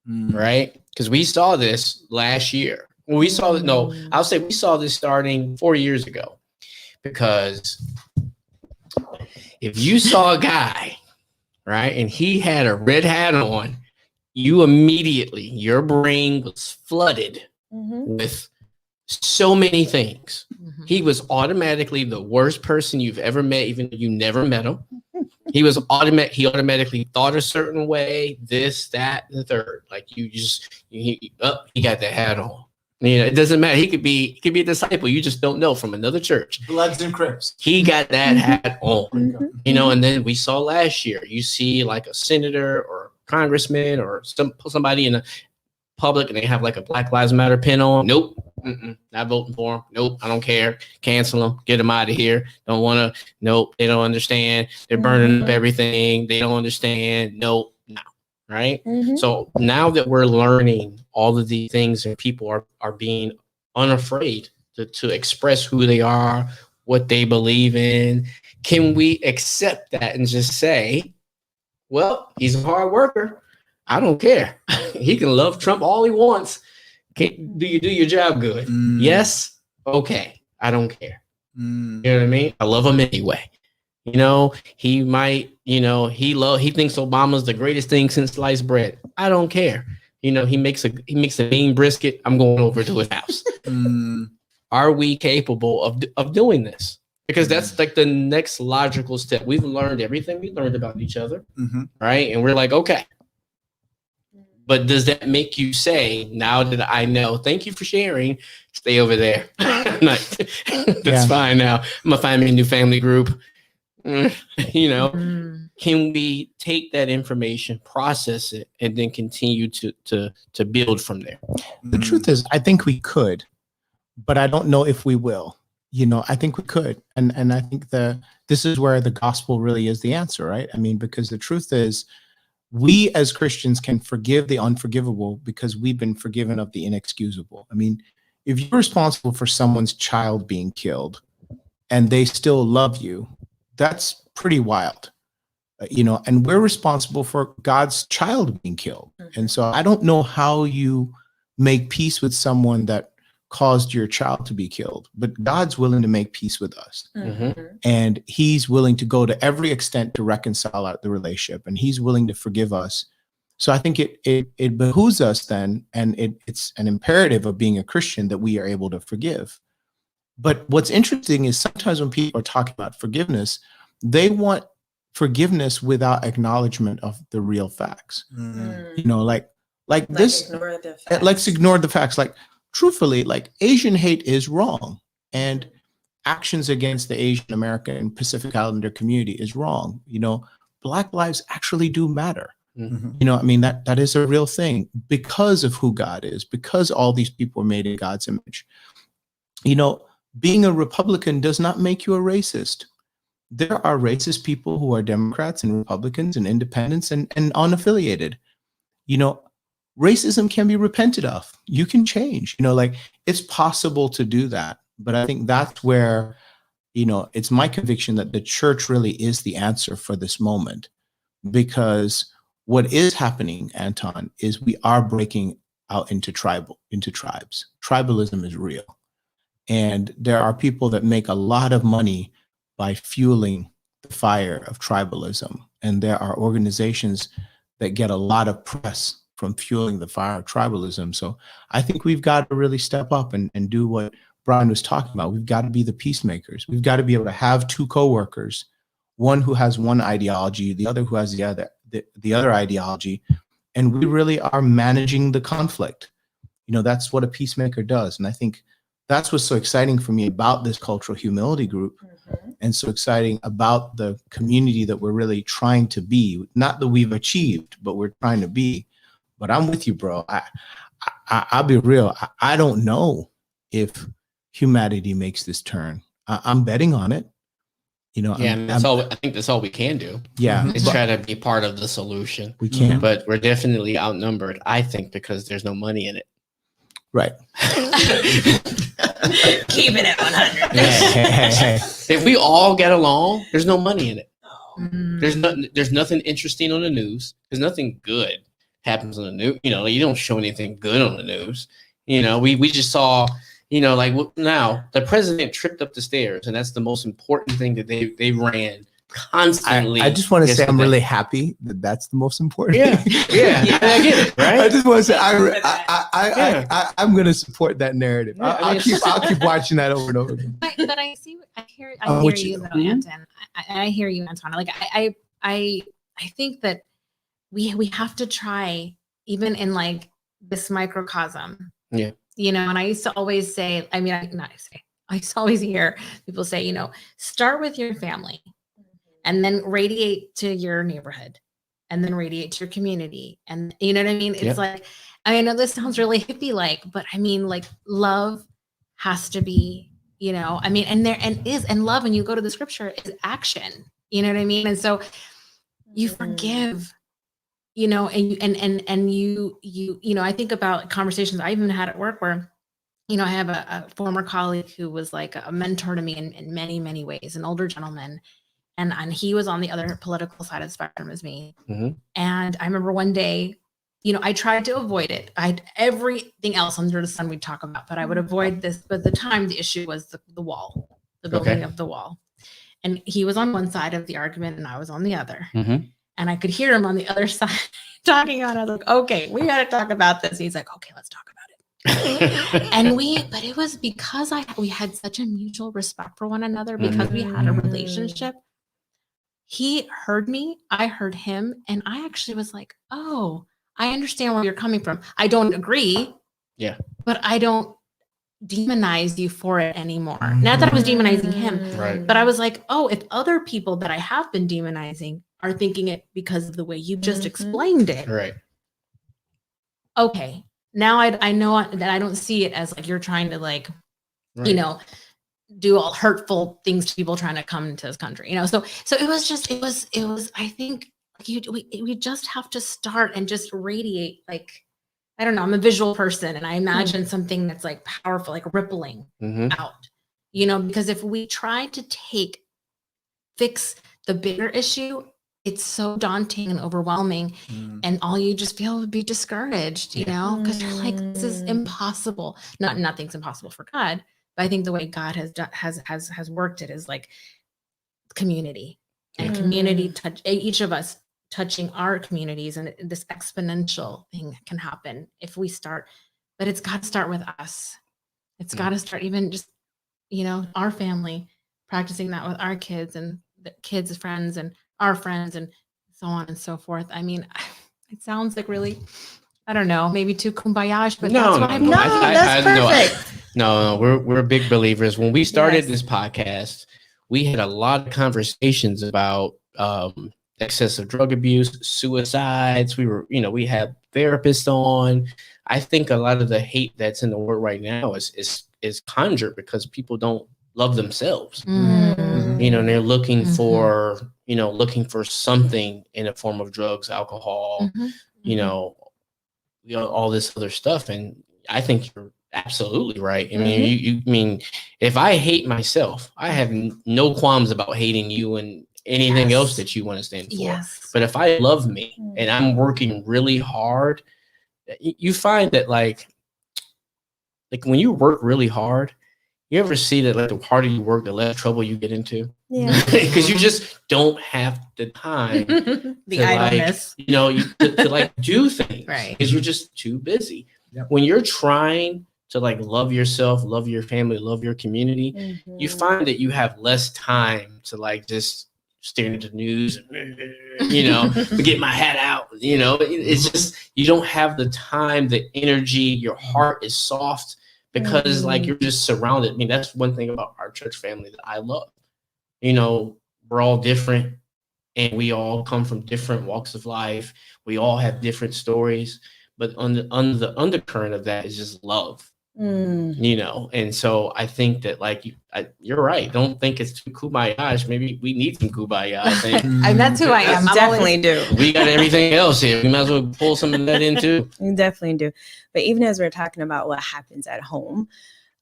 Right? Because we saw this last year. We saw it, no, I'll say we saw this starting 4 years ago. Because if you saw a guy, right, and he had a red hat on, you immediately, your brain was flooded with so many things. He was automatically the worst person you've ever met, even though you never met him. He automatically thought a certain way, this, that, and the third. Like he got the hat on. You know, it doesn't matter. He could be a disciple. You just don't know, from another church. Bloods and Crips. He got that hat on. You know, and then we saw last year, you see like a senator or congressman or somebody in the public, and they have like a Black Lives Matter pin on. Nope. Not voting for him. Nope. I don't care. Cancel them. Get them out of here. Don't want to. Nope. They don't understand. They're burning up everything. They don't understand. Nope. No. Right. So now that we're learning all of these things, and people are being unafraid to express who they are, what they believe in, can we accept that and just say, well, he's a hard worker. I don't care. He can love Trump all he wants. Do you do your job good? Yes. Okay. I don't care. You know what I mean? I love him anyway. You know, he might, you know, he thinks Obama's the greatest thing since sliced bread. I don't care. You know, he makes a mean brisket. I'm going over to his house. Are we capable of doing this? Because that's like the next logical step. We've learned everything we learned about each other, right? And we're like, okay. But does that make you say, now that I know, thank you for sharing, stay over there? That's fine now. I'm going to find me a new family group. You know, Mm. can we take that information, process it, and then continue to build from there? The truth is, I think we could, but I don't know if we will. You know, I think we could, and I think this is where the gospel really is the answer, right? I mean, because the truth is, we as Christians can forgive the unforgivable because we've been forgiven of the inexcusable. I mean, if you're responsible for someone's child being killed and they still love you, that's pretty wild. You know, and we're responsible for God's child being killed. And so I don't know how you make peace with someone that caused your child to be killed, but God's willing to make peace with us. Mhm. And he's willing to go to every extent to reconcile out the relationship, and he's willing to forgive us. So I think it behooves us then, and it's an imperative of being a Christian that we are able to forgive. But what's interesting is sometimes when people are talking about forgiveness, they want forgiveness without acknowledgement of the real facts. You know, like this, Ignore the let's facts. ignore the facts. Like, truthfully, like, Asian hate is wrong, and actions against the Asian American and Pacific Islander community is wrong. You know, Black lives actually do matter. Mhm. You know, I mean, that is a real thing because of who God is, because all these people are made in God's image. You know, being a Republican does not make you a racist. There are racist people who are Democrats and Republicans and independents and unaffiliated. You know, racism can be repented of. You can change, you know, like, it's possible to do that. But I think that's where, you know, it's my conviction that the church really is the answer for this moment, because what is happening, Anton, is we are breaking out into tribes. Tribalism is real. And there are people that make a lot of money by fueling the fire of tribalism. And there are organizations that get a lot of press from fueling the fire of tribalism. So I think we've got to really step up and do what Brian was talking about. We've got to be the peacemakers. We've got to be able to have two coworkers, one who has one ideology, the other who has the other ideology. And we really are managing the conflict. You know, that's what a peacemaker does. And I think that's what's so exciting for me about this cultural humility group, and so exciting about the community that we're really trying to be. Not that we've achieved, but we're trying to be. But I'm with you, bro. I'll be real. I don't know if humanity makes this turn. I'm betting on it. You know, Yeah, and that's all. I think that's all we can do. Yeah, Is but try to be part of the solution. we can't. But we're definitely outnumbered, I think, because there's no money in it. Right. Keeping it 100. Hey. If we all get along, there's no money in it. Mm. There's nothing interesting on the news. There's nothing good happens on the news. You know, you don't show anything good on the news. You know, we just saw, you know, like now the president tripped up the stairs, and that's the most important thing that they ran constantly. I just want to say I'm yesterday. really happy that that's the most important. Yeah, thing. yeah, I get it, right? I just want to say Yeah. I'm going to support that narrative. Yeah, I mean, I'll keep watching that over and over again. But I see, I hear what you you- though, Mhm. Anton. I hear you, Anton. Like I think that we have to try, even in like this microcosm. Yeah. You know, and I used to always say, I used to always hear people say, you know, start with your family and then radiate to your neighborhood and then radiate to your community. And you know what I mean? It's Yep. like, I know this sounds really hippie like, but I mean, like, love has to be, you know, I mean, and love, when you go to the scripture, is action. You know what I mean? And so you forgive, you know, and you know, I think about conversations I even had at work where, you know, I have a former colleague who was like a mentor to me in many, many ways, an older gentleman. And he was on the other political side of the spectrum as me. Mhm. And I remember one day, you know, I tried to avoid it. I had everything else under the sun we'd talk about, but I would avoid this. But at the time, the issue was the wall, the building Okay. of the wall. And he was on one side of the argument and I was on the other. Mhm. And I could hear him on the other side talking on. I was like, okay, we got to talk about this. He's like, okay, let's talk about it. And but it was because we had such a mutual respect for one another, because we had a relationship. He heard me, I heard him, and I actually was like, oh, I understand where you're coming from. I don't agree. Yeah. But I don't demonize you for it anymore. Not that I was demonizing him, Right. but I was like, oh, if other people that I have been demonizing are thinking it because of the way you just explained it, Right. okay, now I know that I don't see it as like you're trying to like, you know, do all hurtful things to people trying to come into this country, you know. So it was I think we just have to start and just radiate, like, I don't know, I'm a visual person, and I imagine something that's like powerful, like rippling out, you know, because if we try to fix the bigger issue, it's so daunting and overwhelming, and all you just feel would be discouraged, you know, because you're like, this is impossible. Nothing's impossible for God, but I think the way God has worked it is like community, and community touch, each of us touching our communities, and this exponential thing can happen if we start. But it's got to start with us. It's got to start even just, you know, our family, practicing that with our kids and the kids' friends and our friends and so on and so forth. I mean, it sounds like really, I don't know, maybe too kumbaya, but that's what I believe. That's perfect. No, we're big believers. When we started this podcast, we had a lot of conversations about excessive drug abuse, suicides. We had therapists on. I think a lot of the hate that's in the world right now is conjured because people don't love themselves. You know, and they're looking for, looking for something in a form of drugs, alcohol, you know, all this other stuff. And I think you're absolutely right. I mean, you mean, if I hate myself, I have no qualms about hating you and anything else that you want to stand for. But if I love me and I'm working really hard, you find that like when you work really hard, you ever see that like the harder you work, the less trouble you get into? Yeah. Because you just don't have the time the idleness. To like do things. Right. Because you're just too busy. Yep. When you're trying to like love yourself, love your family, love your community, you find that you have less time to like just staring at the news and, get my hat out. It's just, you don't have the time, the energy, your heart is soft. Because like you're just surrounded. I mean, that's one thing about our church family that I love. We're all different and we all come from different walks of life. We all have different stories, but under the undercurrent of that is just love. And so I think that like you're right. Don't think it's too kumbaya. Maybe we need some kumbaya. I think that's who I am. Definitely do. We got everything else here. We might as well pull some of that in too. We definitely do. But even as we're talking about what happens at home,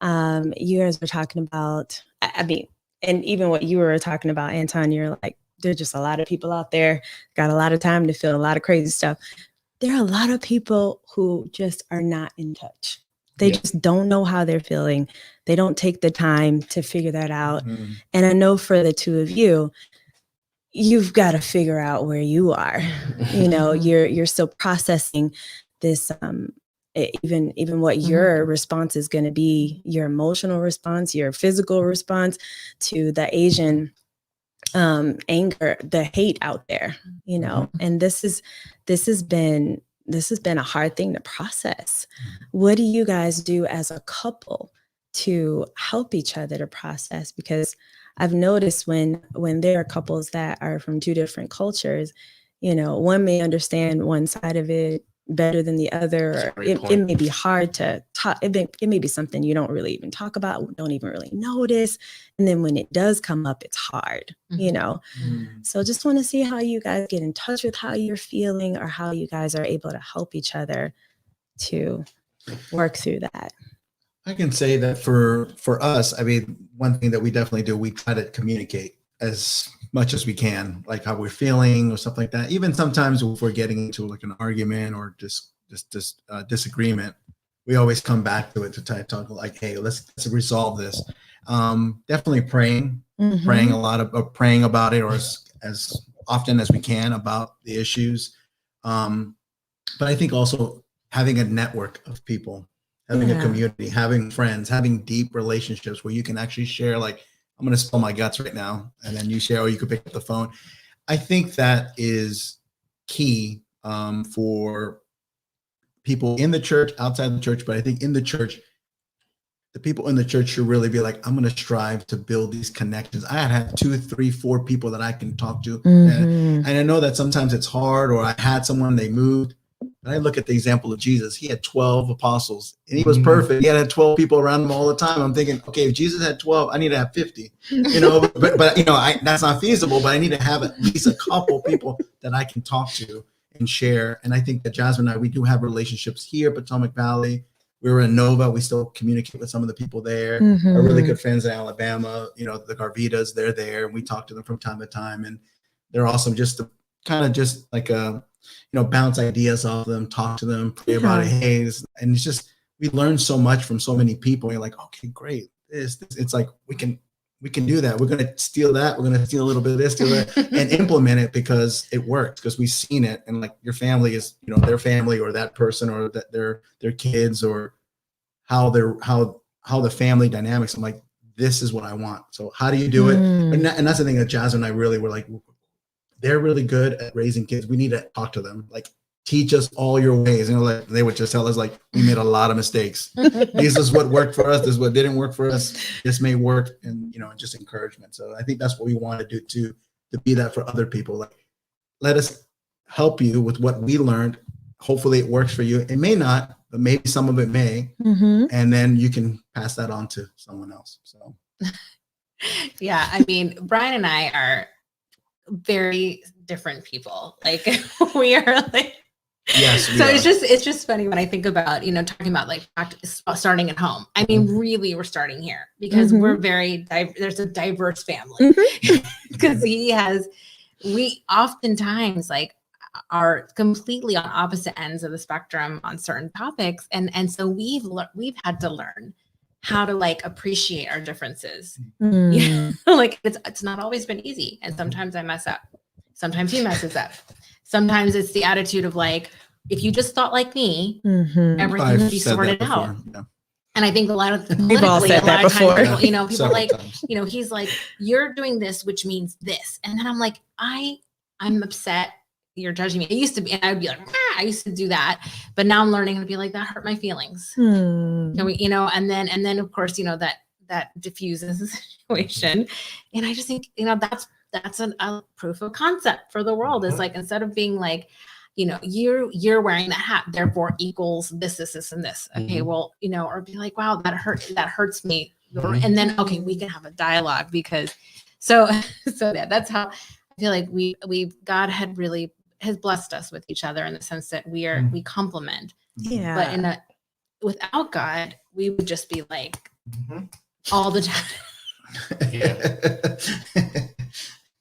you guys were talking about, I mean, and even what you were talking about, Anton, you're like, there's just a lot of people out there, got a lot of time to feel a lot of crazy stuff. There are a lot of people who just are not in touch. They just don't know how they're feeling. They don't take the time to figure that out. And I know for the two of you, you've got to figure out where you are. You're still processing this, even what your response is going to be, your emotional response, your physical response to the Asian anger, the hate out there, and this has been a hard thing to process. What do you guys do as a couple to help each other to process? Because I've noticed when there are couples that are from two different cultures, one may understand one side of it better than the other. Or it may be hard to talk. It may be something you don't really even talk about, don't even really notice. And then when it does come up, it's hard, So just want to see how you guys get in touch with how you're feeling, or how you guys are able to help each other to work through that. I can say that for us, I mean, one thing that we definitely do, we try to communicate as much as we can, like how we're feeling or something like that. Even sometimes if we're getting into like an argument or just disagreement, we always come back to it to try to talk like, hey, let's resolve this. Definitely praying about it, or as often as we can about the issues. But I think also having a network of people, having a community, having friends, having deep relationships where you can actually share, like, I'm going to spill my guts right now, and then you share, or you could pick up the phone. I think that is key for people in the church, outside the church, but I think in the church, the people in the church should really be like, I'm going to strive to build these connections. I had 2, 3, 4 people that I can talk to. And I know that sometimes it's hard, or I had someone, they moved. And I look at the example of Jesus. He had 12 apostles and he was perfect. He had 12 people around him all the time. I'm thinking, okay, if Jesus had 12, I need to have 50, but that's not feasible, but I need to have at least a couple people that I can talk to and share. And I think that Jasmine and I, we do have relationships here, Potomac Valley. We were in Nova. We still communicate with some of the people there. Our really good friends in Alabama, the Garvitas, they're there. And we talk to them from time to time. And they're awesome just to kind of just like, bounce ideas off them, talk to them, pray about it. Hey, and it's just, we learn so much from so many people. You're like, okay, great. It's like, we can do that. We're going to steal that. We're going to steal a little bit of this, steal that, and implement it because it works, because we've seen it. And like your family is, their family or that person or that their kids or how the family dynamics. I'm like, this is what I want. So how do you do it? And that's the thing that Jasmine and I really were like, they're really good at raising kids. We need to talk to them. Like, teach us all your ways. Like they would just tell us, like, we made a lot of mistakes. This is what worked for us. This is what didn't work for us. This may work, and just encouragement. So I think that's what we want to do too, to be that for other people. Like, let us help you with what we learned. Hopefully it works for you. It may not, but maybe some of it may. And then you can pass that on to someone else. So yeah, I mean, Brian and I are very different people. Like we are like, yes. So it's just funny when I think about, talking about like starting at home. I mean, really, we're starting here because we're there's a diverse family, because we oftentimes like are completely on opposite ends of the spectrum on certain topics. And so we've had to learn how to like appreciate our differences. Like it's not always been easy. And sometimes I mess up. Sometimes he messes up. Sometimes it's the attitude of like, if you just thought like me, everything would be sorted out. Yeah. And I think a lot of we've all said that before. People like, he's like, you're doing this, which means this. And then I'm like, I'm upset. You're judging me. It used to be, and I would be like, I used to do that, but now I'm learning to be like, that hurt my feelings. And then of course, that diffuses the situation. And I just think, that's a proof of concept for the world. Is like, instead of being like, you're wearing that hat, therefore equals this, and this. Okay, well, or be like, wow, that hurts me. And then, okay, we can have a dialogue because, so yeah, that's how I feel like God has blessed us with each other in the sense that we complement. Yeah. But without God, we would just be like all the time. Yeah.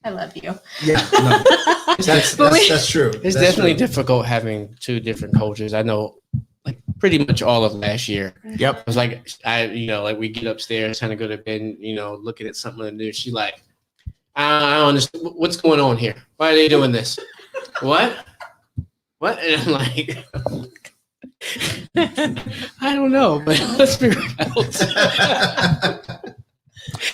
I love you. Yeah, no, that's true. It's definitely difficult having two different cultures. I know, like pretty much all of last year. Yep. It was like like we get upstairs, trying to go to bed, looking at something and do. She like, I don't understand what's going on here. Why are they doing this? What? And I'm like, I don't know, but let's figure it out.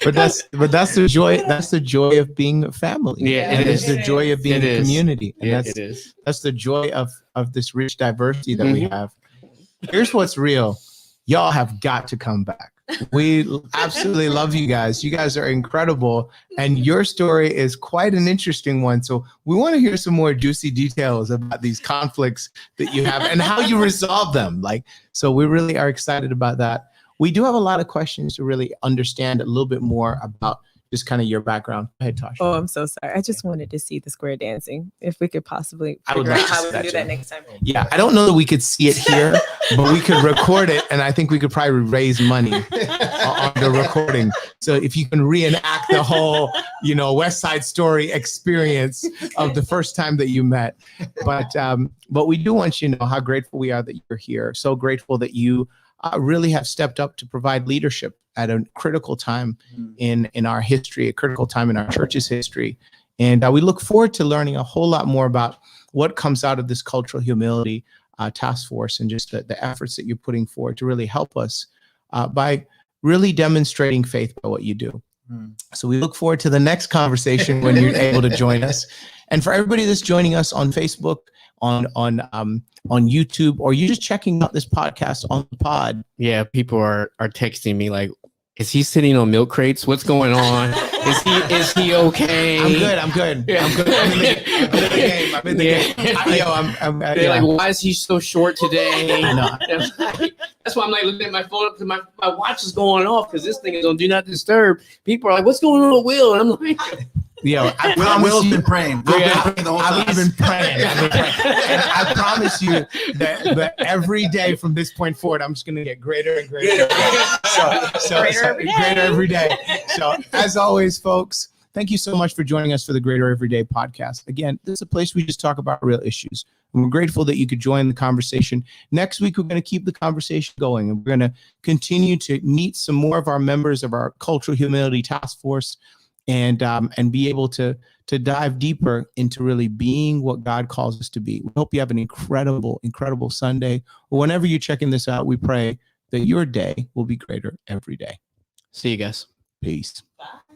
But that's the joy. That's the joy of being a family. Yeah, it is the joy of being a community. And it is. That's the joy of this rich diversity that we have. Here's what's real. Y'all have got to come back. We absolutely love you guys. You guys are incredible. And your story is quite an interesting one. So we want to hear some more juicy details about these conflicts that you have and how you resolve them. So we really are excited about that. We do have a lot of questions to really understand a little bit more about just kind of your background. Go ahead, Tasha. Oh, I'm so sorry. I just wanted to see the square dancing. If we could possibly I would figure like out to how see we that do too. that next time. Yeah, I don't know that we could see it here, but we could record it, and I think we could probably raise money on the recording. So if you can reenact the whole, West Side Story experience of the first time that you met. But we do want you to know how grateful we are that you're here. So grateful that you really have stepped up to provide leadership at a critical time in our history, a critical time in our church's history. And we look forward to learning a whole lot more about what comes out of this cultural humility task force and just the efforts that you're putting forward to really help us by really demonstrating faith by what you do. So we look forward to the next conversation when you're able to join us. And for everybody that's joining us on Facebook, on YouTube, or you're just checking out this podcast on the pod. Yeah, people are texting me like, is he sitting on milk crates? What's going on? Is he okay? I'm good. Yeah. I'm good. I'm in the game. I'm in the game. They're like, why is he so short today? I know. That's why I'm like looking at my phone because my watch is going off because this thing is on do not disturb. People are like, what's going on with Will? And I'm like, Will's been praying. I've been praying. And I promise you that every day from this point forward, I'm just going to get greater and greater. Greater every day. So as always, folks, thank you so much for joining us for the Greater Everyday podcast. Again, this is a place we just talk about real issues. And we're grateful that you could join the conversation. Next week, we're going to keep the conversation going, and we're going to continue to meet some more of our members of our Cultural Humility Task Force, and be able to dive deeper into really being what God calls us to be. We hope you have an incredible Sunday. Or whenever you're checking this out, we pray that your day will be greater every day. see you guys. Peace. Bye.